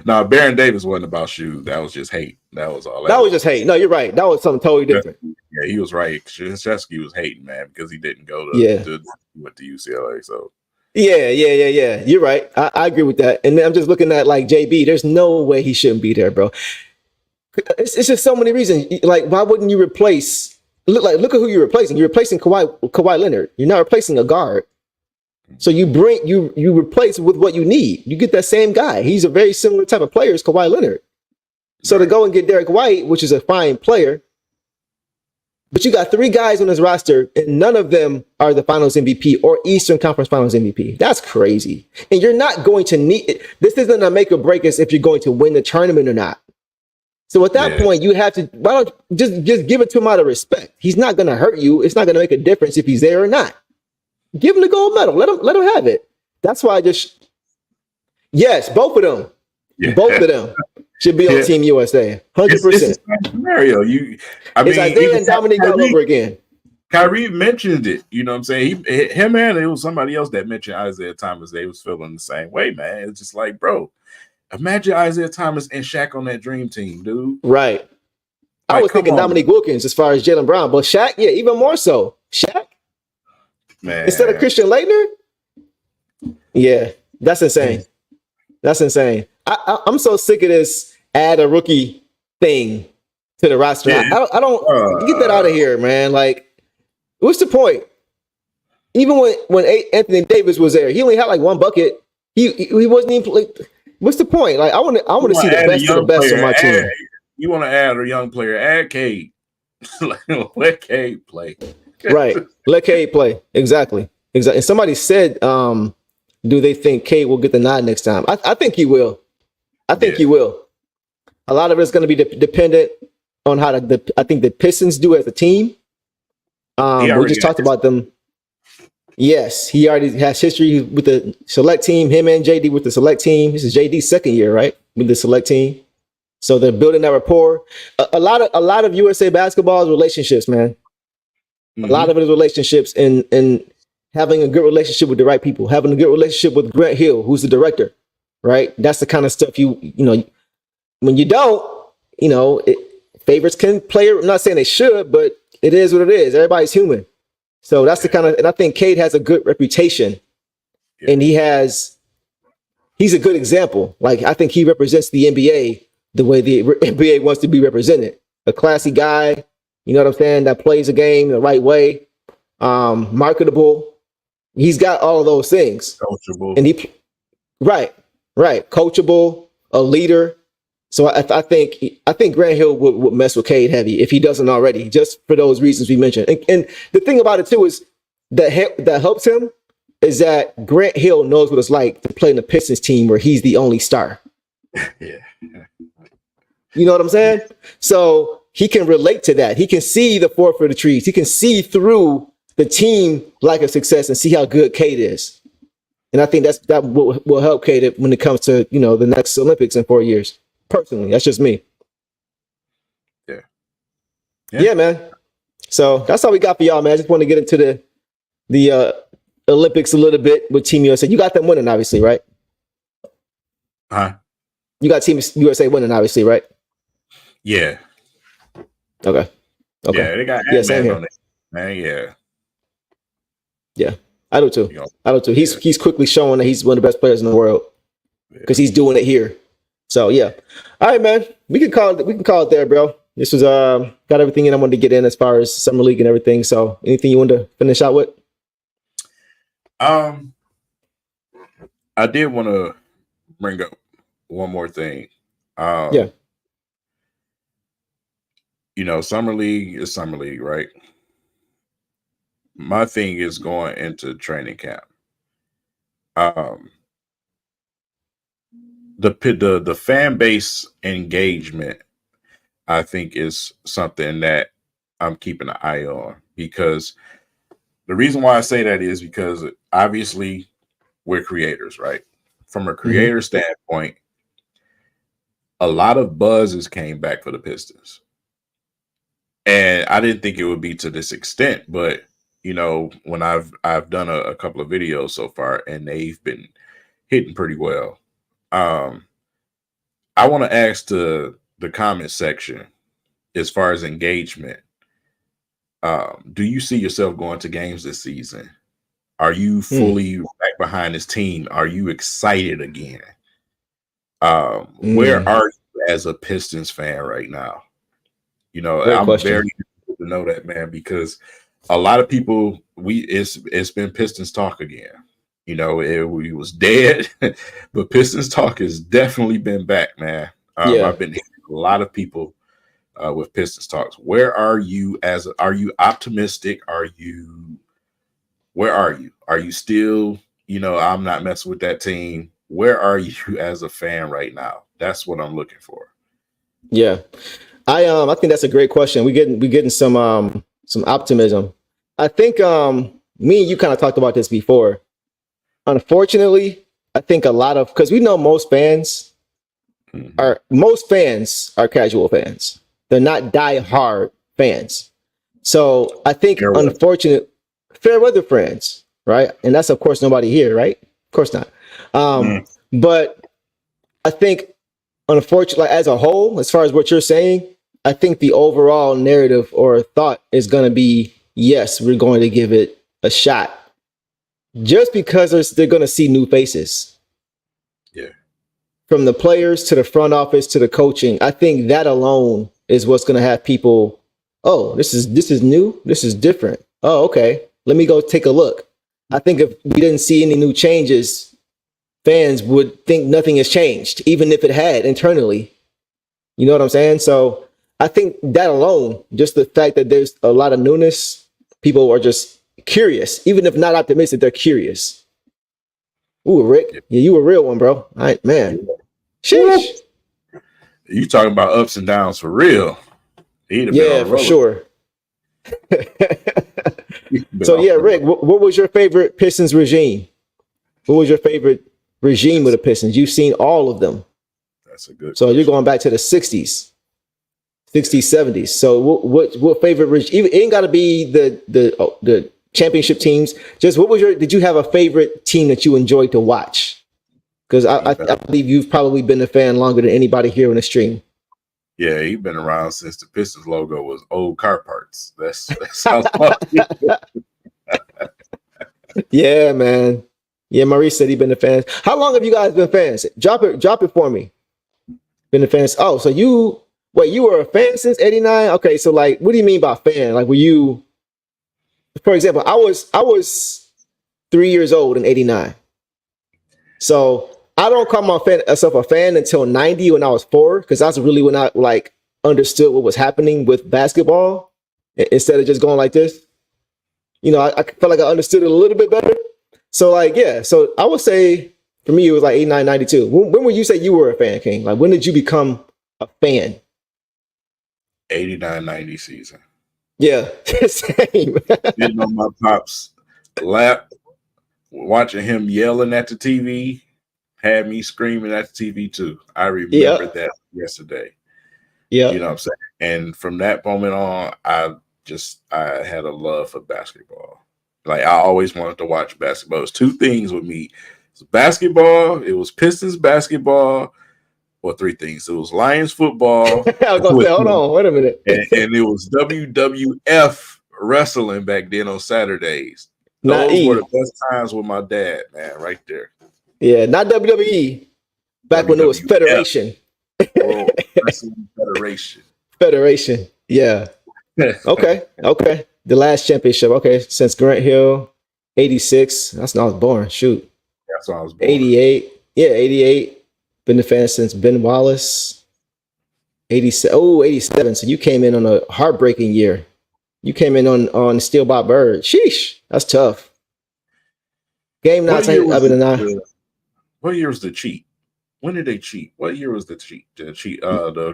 No, Baron Davis wasn't about shoes. That was just hate. That was all. That was just hate. No, you're right. That was something totally different. Yeah, he was right. Krzyzewski was hating, man, because he didn't go to went to UCLA. So yeah. You're right. I agree with that. And then I'm just looking at like JB. There's no way he shouldn't be there, bro. It's just so many reasons. Like, why wouldn't you replace? Look at who you're replacing. You're replacing Kawhi Leonard. You're not replacing a guard. So you replace with what you need. You get that same guy. He's a very similar type of player as Kawhi Leonard. So to go and get Derek White, which is a fine player, But you got 3 guys on this roster, and none of them are the Finals MVP or Eastern Conference Finals MVP. That's crazy. And you're not going to need it. This isn't a make or break us if you're going to win the tournament or not. So at that point, you have to, why don't just give it to him out of respect? He's not going to hurt you. It's not going to make a difference if he's there or not. Give him the gold medal. Let him have it. That's why yes, both of them. Yeah. Both of them should be on Team USA. 100%. It's the same scenario. It's Isaiah and Dominique all over again. Kyrie mentioned it. You know what I'm saying? Him and it was somebody else that mentioned Isaiah Thomas. They was feeling the same way, man. It's just like, bro, imagine Isaiah Thomas and Shaq on that dream team, dude. Right. Like, I was thinking Dominique Wilkins as far as Jaylen Brown, but Shaq, yeah, even more so. Shaq? Man. Instead of Christian Laettner? Yeah, that's insane. That's insane. I'm so sick of this add a rookie thing to the roster. I don't get that out of here, man. Like, what's the point? Even when Anthony Davis was there, he only had like 1 bucket. He wasn't even like, what's the point? Like, I want to see the best of the best on my team. You want to add a young player? Add Cade. Let Cade play. Right. Let Cade play. Exactly. And somebody said, do they think Cade will get the nod next time? I think he will. I think he will. A lot of it's going to be dependent on how I think the Pistons do as a team. We just talked about them. Yes, he already has history with the select team. Him and JD with the select team. This is JD's 2nd year, right, with the select team. So they're building that rapport. A lot of USA basketball is relationships, man. Mm-hmm. A lot of it is relationships and having a good relationship with the right people. Having a good relationship with Grant Hill, who's the director, right? That's the kind of stuff you know. When you don't, favorites can play. I'm not saying they should, but it is what it is. Everybody's human. So that's the kind of, and I think Cade has a good reputation, and he's a good example. Like, I think he represents the NBA the way the NBA wants to be represented. A classy guy, you know what I'm saying, that plays the game the right way, marketable. He's got all of those things. Coachable. And right. Coachable, a leader. So I think Grant Hill would mess with Cade heavy if he doesn't already, just for those reasons we mentioned. And the thing about it too is that helps him is that Grant Hill knows what it's like to play in the Pistons team where he's the only star. Yeah. You know what I'm saying? So he can relate to that. He can see the forest for the trees. He can see through the team lack of success and see how good Cade is. And I think that will help Cade when it comes to, the next Olympics in 4 years. Personally, that's just me. Yeah, man. So that's all we got for y'all, man. I just want to get into the Olympics a little bit with Team USA. You got them winning, obviously, right? Huh? You got Team USA winning, obviously, right? Yeah. Okay. Yeah, they got Ant-Man on it, man. Yeah, I do too. He's quickly showing that he's one of the best players in the world because he's doing it here. So yeah. All right, man. We can call it there, bro. This was got everything in I wanted to get in as far as Summer League and everything. So anything you want to finish out with? I did want to bring up one more thing. Summer League is Summer League, right? My thing is going into training camp. The fan base engagement, I think, is something that I'm keeping an eye on, because the reason why I say that is because obviously we're creators, right? From a creator standpoint, a lot of buzzes came back for the Pistons. And I didn't think it would be to this extent, but when I've done a couple of videos so far and they've been hitting pretty well. I want to ask the comment section, as far as engagement, do you see yourself going to games this season? Are you fully back behind this team? Are you excited again? Where are you as a Pistons fan right now? I'm very interested to know that, man, because a lot of people, it's been Pistons talk again. We was dead, but Pistons talk has definitely been back, man. I've been hearing a lot of people with Pistons talks. Where are you are you optimistic? Where are you? Are you still, I'm not messing with that team? Where are you as a fan right now? That's what I'm looking for. Yeah. I think that's a great question. We getting some optimism. I think me and you kind of talked about this before. Unfortunately, I think a lot of, because we know most fans are casual fans. They're not die-hard fans. So I think fair weather friends, right? And that's of course nobody here, right? Of course not. But I think unfortunately, as a whole, as far as what you're saying, I think the overall narrative or thought is going to be, yes, we're going to give it a shot. Just because they're going to see new faces. Yeah. From the players to the front office to the coaching, I think that alone is what's going to have people, oh, this is new, this is different. Oh, okay, let me go take a look. I think if we didn't see any new changes, fans would think nothing has changed, even if it had internally. You know what I'm saying? So I think that alone, just the fact that there's a lot of newness, people are just curious, even if not optimistic, they're curious. Ooh, Rick, yeah, you a real one, bro. All right, man. Sheesh. You talking about ups and downs for real? Yeah, for sure. So yeah, Rick, what was your favorite Pistons regime? What was your favorite regime of the Pistons? You've seen all of them. That's a good. So you're going back to the 60s, 70s. So what favorite regime? It ain't got to be the championship teams. Just did you have a favorite team that you enjoyed to watch? Because I believe you've probably been a fan longer than anybody here on the stream. Yeah, he's been around since the Pistons logo was old car parts. That's how long. Yeah, man. Yeah, Maurice said he's been a fan. How long have you guys been fans? Drop it for me. Been a fan. Oh, so you were a fan since '89? Okay, so like, what do you mean by fan? Like, were you, for example, I was 3 years old in '89. So I don't call myself a fan until '90 when I was 4, because that's really when I like understood what was happening with basketball instead of just going like this. I felt like I understood it a little bit better. So like, yeah. So I would say for me, it was like 89, 92. When would you say you were a fan, King? Like, when did you become a fan? 89, 90 season. Yeah, same. Sitting on my pop's lap, watching him yelling at the TV, had me screaming at the TV too. I remember that yesterday. Yeah. You know what I'm saying? And from that moment on, I had a love for basketball. Like, I always wanted to watch basketball. It was two things with me. It was basketball, it was Pistons basketball, or three things. It was Lions football. I was going to say, hold on, wait a minute. and it was WWF wrestling back then on Saturdays. Those were the best times with my dad, man, right there. Yeah, not WWE. Back when it was Federation. World Wrestling Federation. Federation. Yeah. Okay. The last championship. Okay. Since Grant Hill, 86. That's when I was born. Shoot. That's when I was born. 88. Yeah, 88. Been a fan since Ben Wallace. 87. Oh, 87. So you came in on a heartbreaking year. You came in on Steel by Bird. Sheesh. That's tough. Game 9. What year was the cheat? When did they cheat? What year was the cheat? The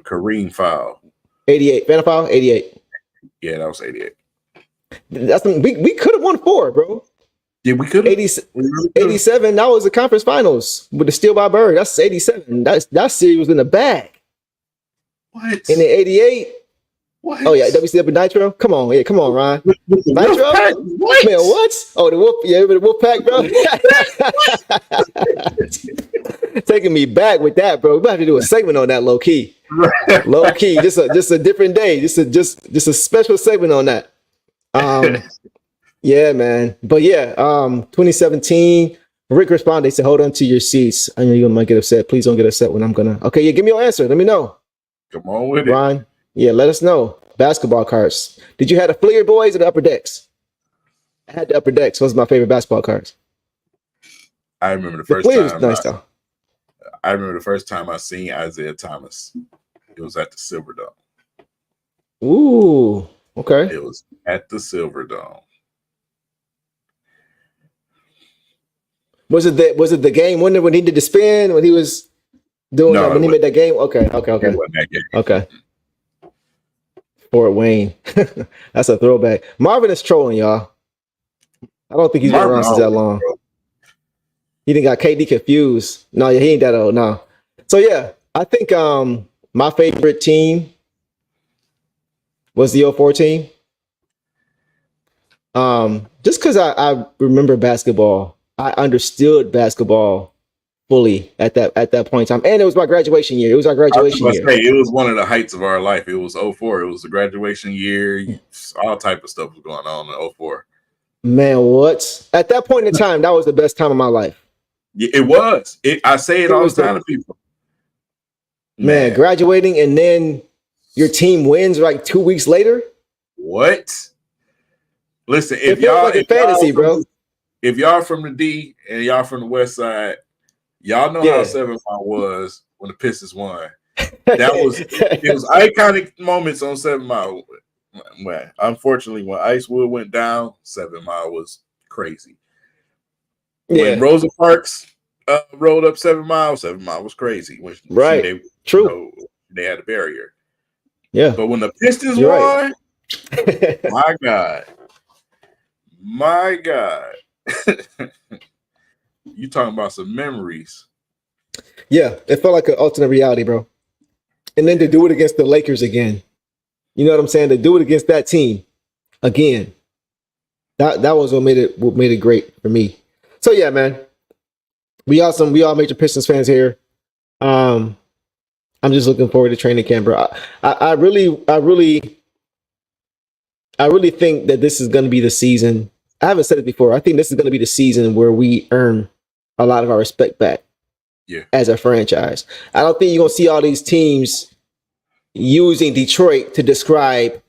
Kareem foul. 88. Phantom foul? 88. Yeah, that was 88. We could have won 4, bro. Yeah, we could have. 87, that was the conference finals with the Steel by Bird. That's 87. That series was in the bag. What? And in 88. What? Oh, yeah, WCW Nitro? Come on, Ryan. Nitro? What? Man, what? Oh, the Wolf Pack, bro. Taking me back with that, bro. We have to do a segment on that, low key. Low key, just a different day. Just a special segment on that. Yeah, man. But yeah, 2017. Rick responded. He said, "Hold on to your seats. I know you might get upset. Please don't get upset when I'm gonna." Okay, yeah, give me your answer. Let me know. Come on with it, Ryan. Yeah, let us know. Basketball cards. Did you have the Fleer Boys or the Upper Decks? I had the Upper Decks. Those are my favorite basketball cards. I remember the first time. Nice, though. I remember the first time I seen Isaiah Thomas. It was at the Silverdome. Ooh, okay. It was at the Silver Dome. Was it the game when he did the spin when he was doing No, that when he made that game? Okay. It wasn't that game. Okay. Fort Wayne. That's a throwback. Marvin is trolling, y'all. I don't think he's been around since that long. He didn't got KD confused. No, yeah, he ain't that old. No. So yeah, I think my favorite team was the 04 team. Just because I remember basketball, I understood basketball fully at that point in time, and it was my graduation year. It was our graduation year. It was one of the heights of our life. It was 04. It was the graduation year. All type of stuff was going on in 04. Man, what? At that point in time, that was the best time of my life. It was. I say it all the time to people. Man, graduating and then your team wins like 2 weeks later. What? Listen, if y'all like fantasy, bro. If y'all from the D and y'all from the West Side, y'all know how 7 Mile was when the Pistons won. It was iconic moments on 7 Mile. Unfortunately, when Icewood went down, 7 Mile was crazy. When Rosa Parks rolled up 7 Mile, 7 Mile was crazy. True. They had a barrier. Yeah. But when the Pistons won, my God. You talking about some memories. Yeah, it felt like an alternate reality, bro. And then to do it against the Lakers again. You know what I'm saying? To do it against that team again. That was what made it great for me. So yeah, man. We all major Pistons fans here. I'm just looking forward to training camp, bro. I really think that this is going to be the season. I haven't said it before. I think this is going to be the season where we earn a lot of our respect back. Yeah. As a franchise. I don't think you're going to see all these teams using Detroit to describe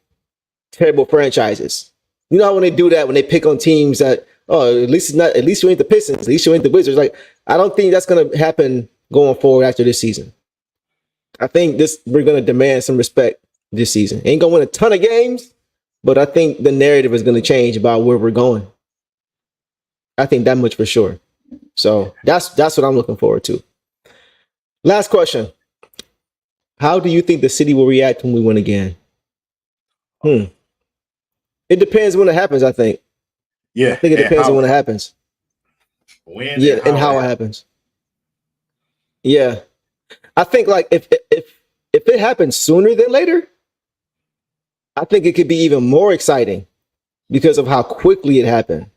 terrible franchises. You know how when they do that, when they pick on teams that, at least you ain't the Pistons, at least you ain't the Wizards. Like, I don't think that's going to happen going forward after this season. I think we're going to demand some respect this season. Ain't going to win a ton of games, but I think the narrative is going to change about where we're going. I think that much for sure. So that's what I'm looking forward to. Last question. How do you think the city will react when we win again? It depends when it happens, I think. Yeah. I think it depends on when it happens. When and how it happens. Yeah. I think like if it happens sooner than later, I think it could be even more exciting because of how quickly it happened.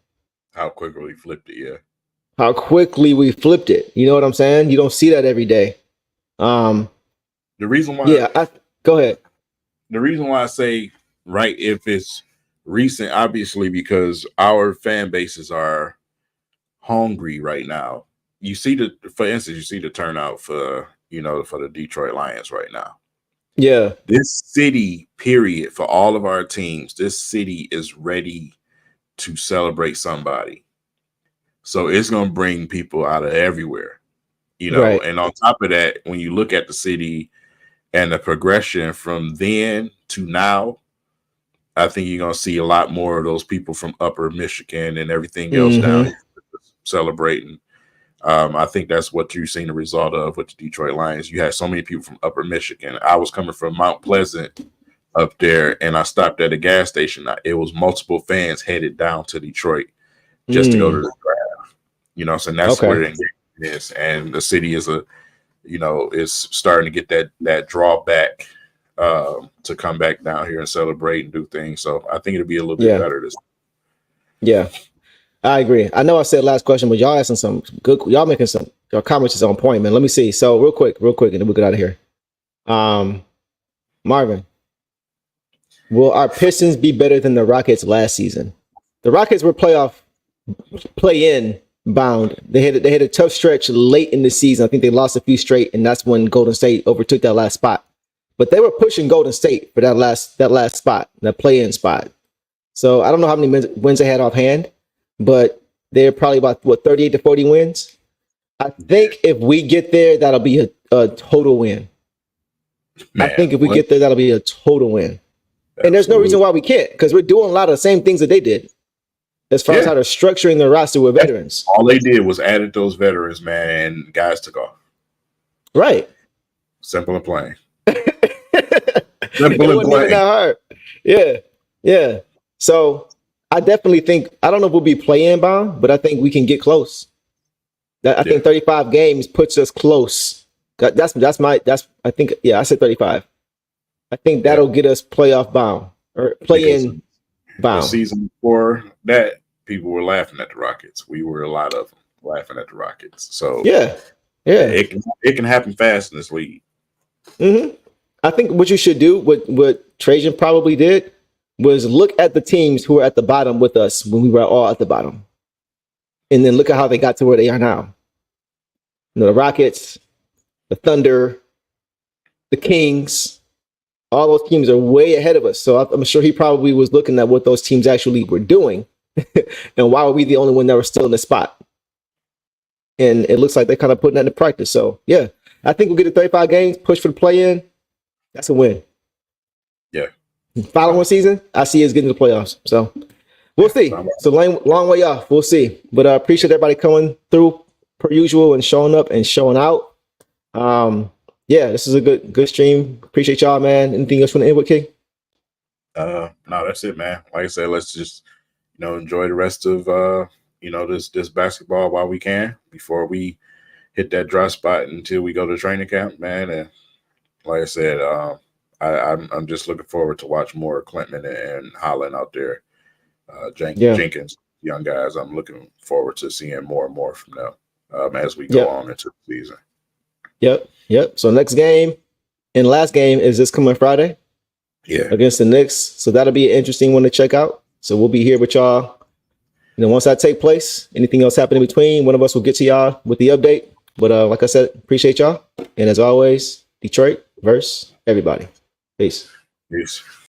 How quickly we flipped it, yeah. How quickly we flipped it. You know what I'm saying? You don't see that every day. The reason why go ahead. The reason why I say if it's recent, obviously because our fan bases are hungry right now. You see for instance, you see the turnout for the Detroit Lions right now. Yeah. This city, period, for all of our teams, this city is ready to celebrate somebody. So it's going to bring people out of everywhere, Right. And on top of that, when you look at the city and the progression from then to now, I think you're going to see a lot more of those people from upper Michigan and everything else down here celebrating. I think that's what you've seen the result of with the Detroit Lions. You had so many people from upper Michigan. I was coming from Mount Pleasant up there, and I stopped at a gas station. It was multiple fans headed down to Detroit just to go to the draft. So that's where the engagement is, and the city is is starting to get that draw back to come back down here and celebrate and do things. So I think it'll be a little bit better this. Yeah, I agree. I know I said last question, but y'all asking some good. Y'all making your comments is on point, man. Let me see. So real quick, and then we'll get out of here. Marvin, will our Pistons be better than the Rockets last season? The Rockets were play-in bound. They had a tough stretch late in the season. I think they lost a few straight, and that's when Golden State overtook that last spot. But they were pushing Golden State for that last spot, that play-in spot. So I don't know how many wins they had offhand, but they're probably about 38 to 40 wins. I think if we get there, that'll be a total win. Man, I think if we get there, that'll be a total win. And there's no reason why we can't, because we're doing a lot of the same things that they did as far as how they're structuring the roster with veterans. All they did was added those veterans, man, and guys took off. Right. Simple and plain. Simple and plain. That hard. Yeah. Yeah. So I definitely think, I don't know if we'll be play-in bound, but I think we can get close. I think 35 games puts us close. I think I said 35. I think that'll get us playoff bound or play-in bound. The season before that, people were laughing at the Rockets. We were a lot of them laughing at the Rockets. So it can happen fast in this league. Mm-hmm. I think what you should do, what Trajan probably did, was look at the teams who were at the bottom with us when we were all at the bottom, and then look at how they got to where they are now. You know, the Rockets, the Thunder, the Kings, all those teams are way ahead of us. So I'm sure he probably was looking at what those teams actually were doing, and why were we the only one that were still in the spot? And it looks like they're kind of putting that into practice. So yeah, I think we'll get to 35 games, push for the play-in. That's a win. Yeah. Following season, I see us getting to the playoffs. So we'll see. It's a long way off. We'll see. But I appreciate everybody coming through per usual and showing up and showing out. This is a good stream. Appreciate y'all, man. Anything else from the end with King? No, that's it, man. Like I said, let's just enjoy the rest of this basketball while we can before we hit that dry spot until we go to training camp, man. And like I said, I'm just looking forward to watch more Klintman and Holland out there. Jenkins, young guys. I'm looking forward to seeing more and more from them as we go on into the season. Yep. So next game and last game is this coming Friday. Yeah. Against the Knicks. So that'll be an interesting one to check out. So we'll be here with y'all. Once that take place, anything else happen in between, one of us will get to y'all with the update. But like I said, appreciate y'all. And as always, Detroit versus everybody. Peace.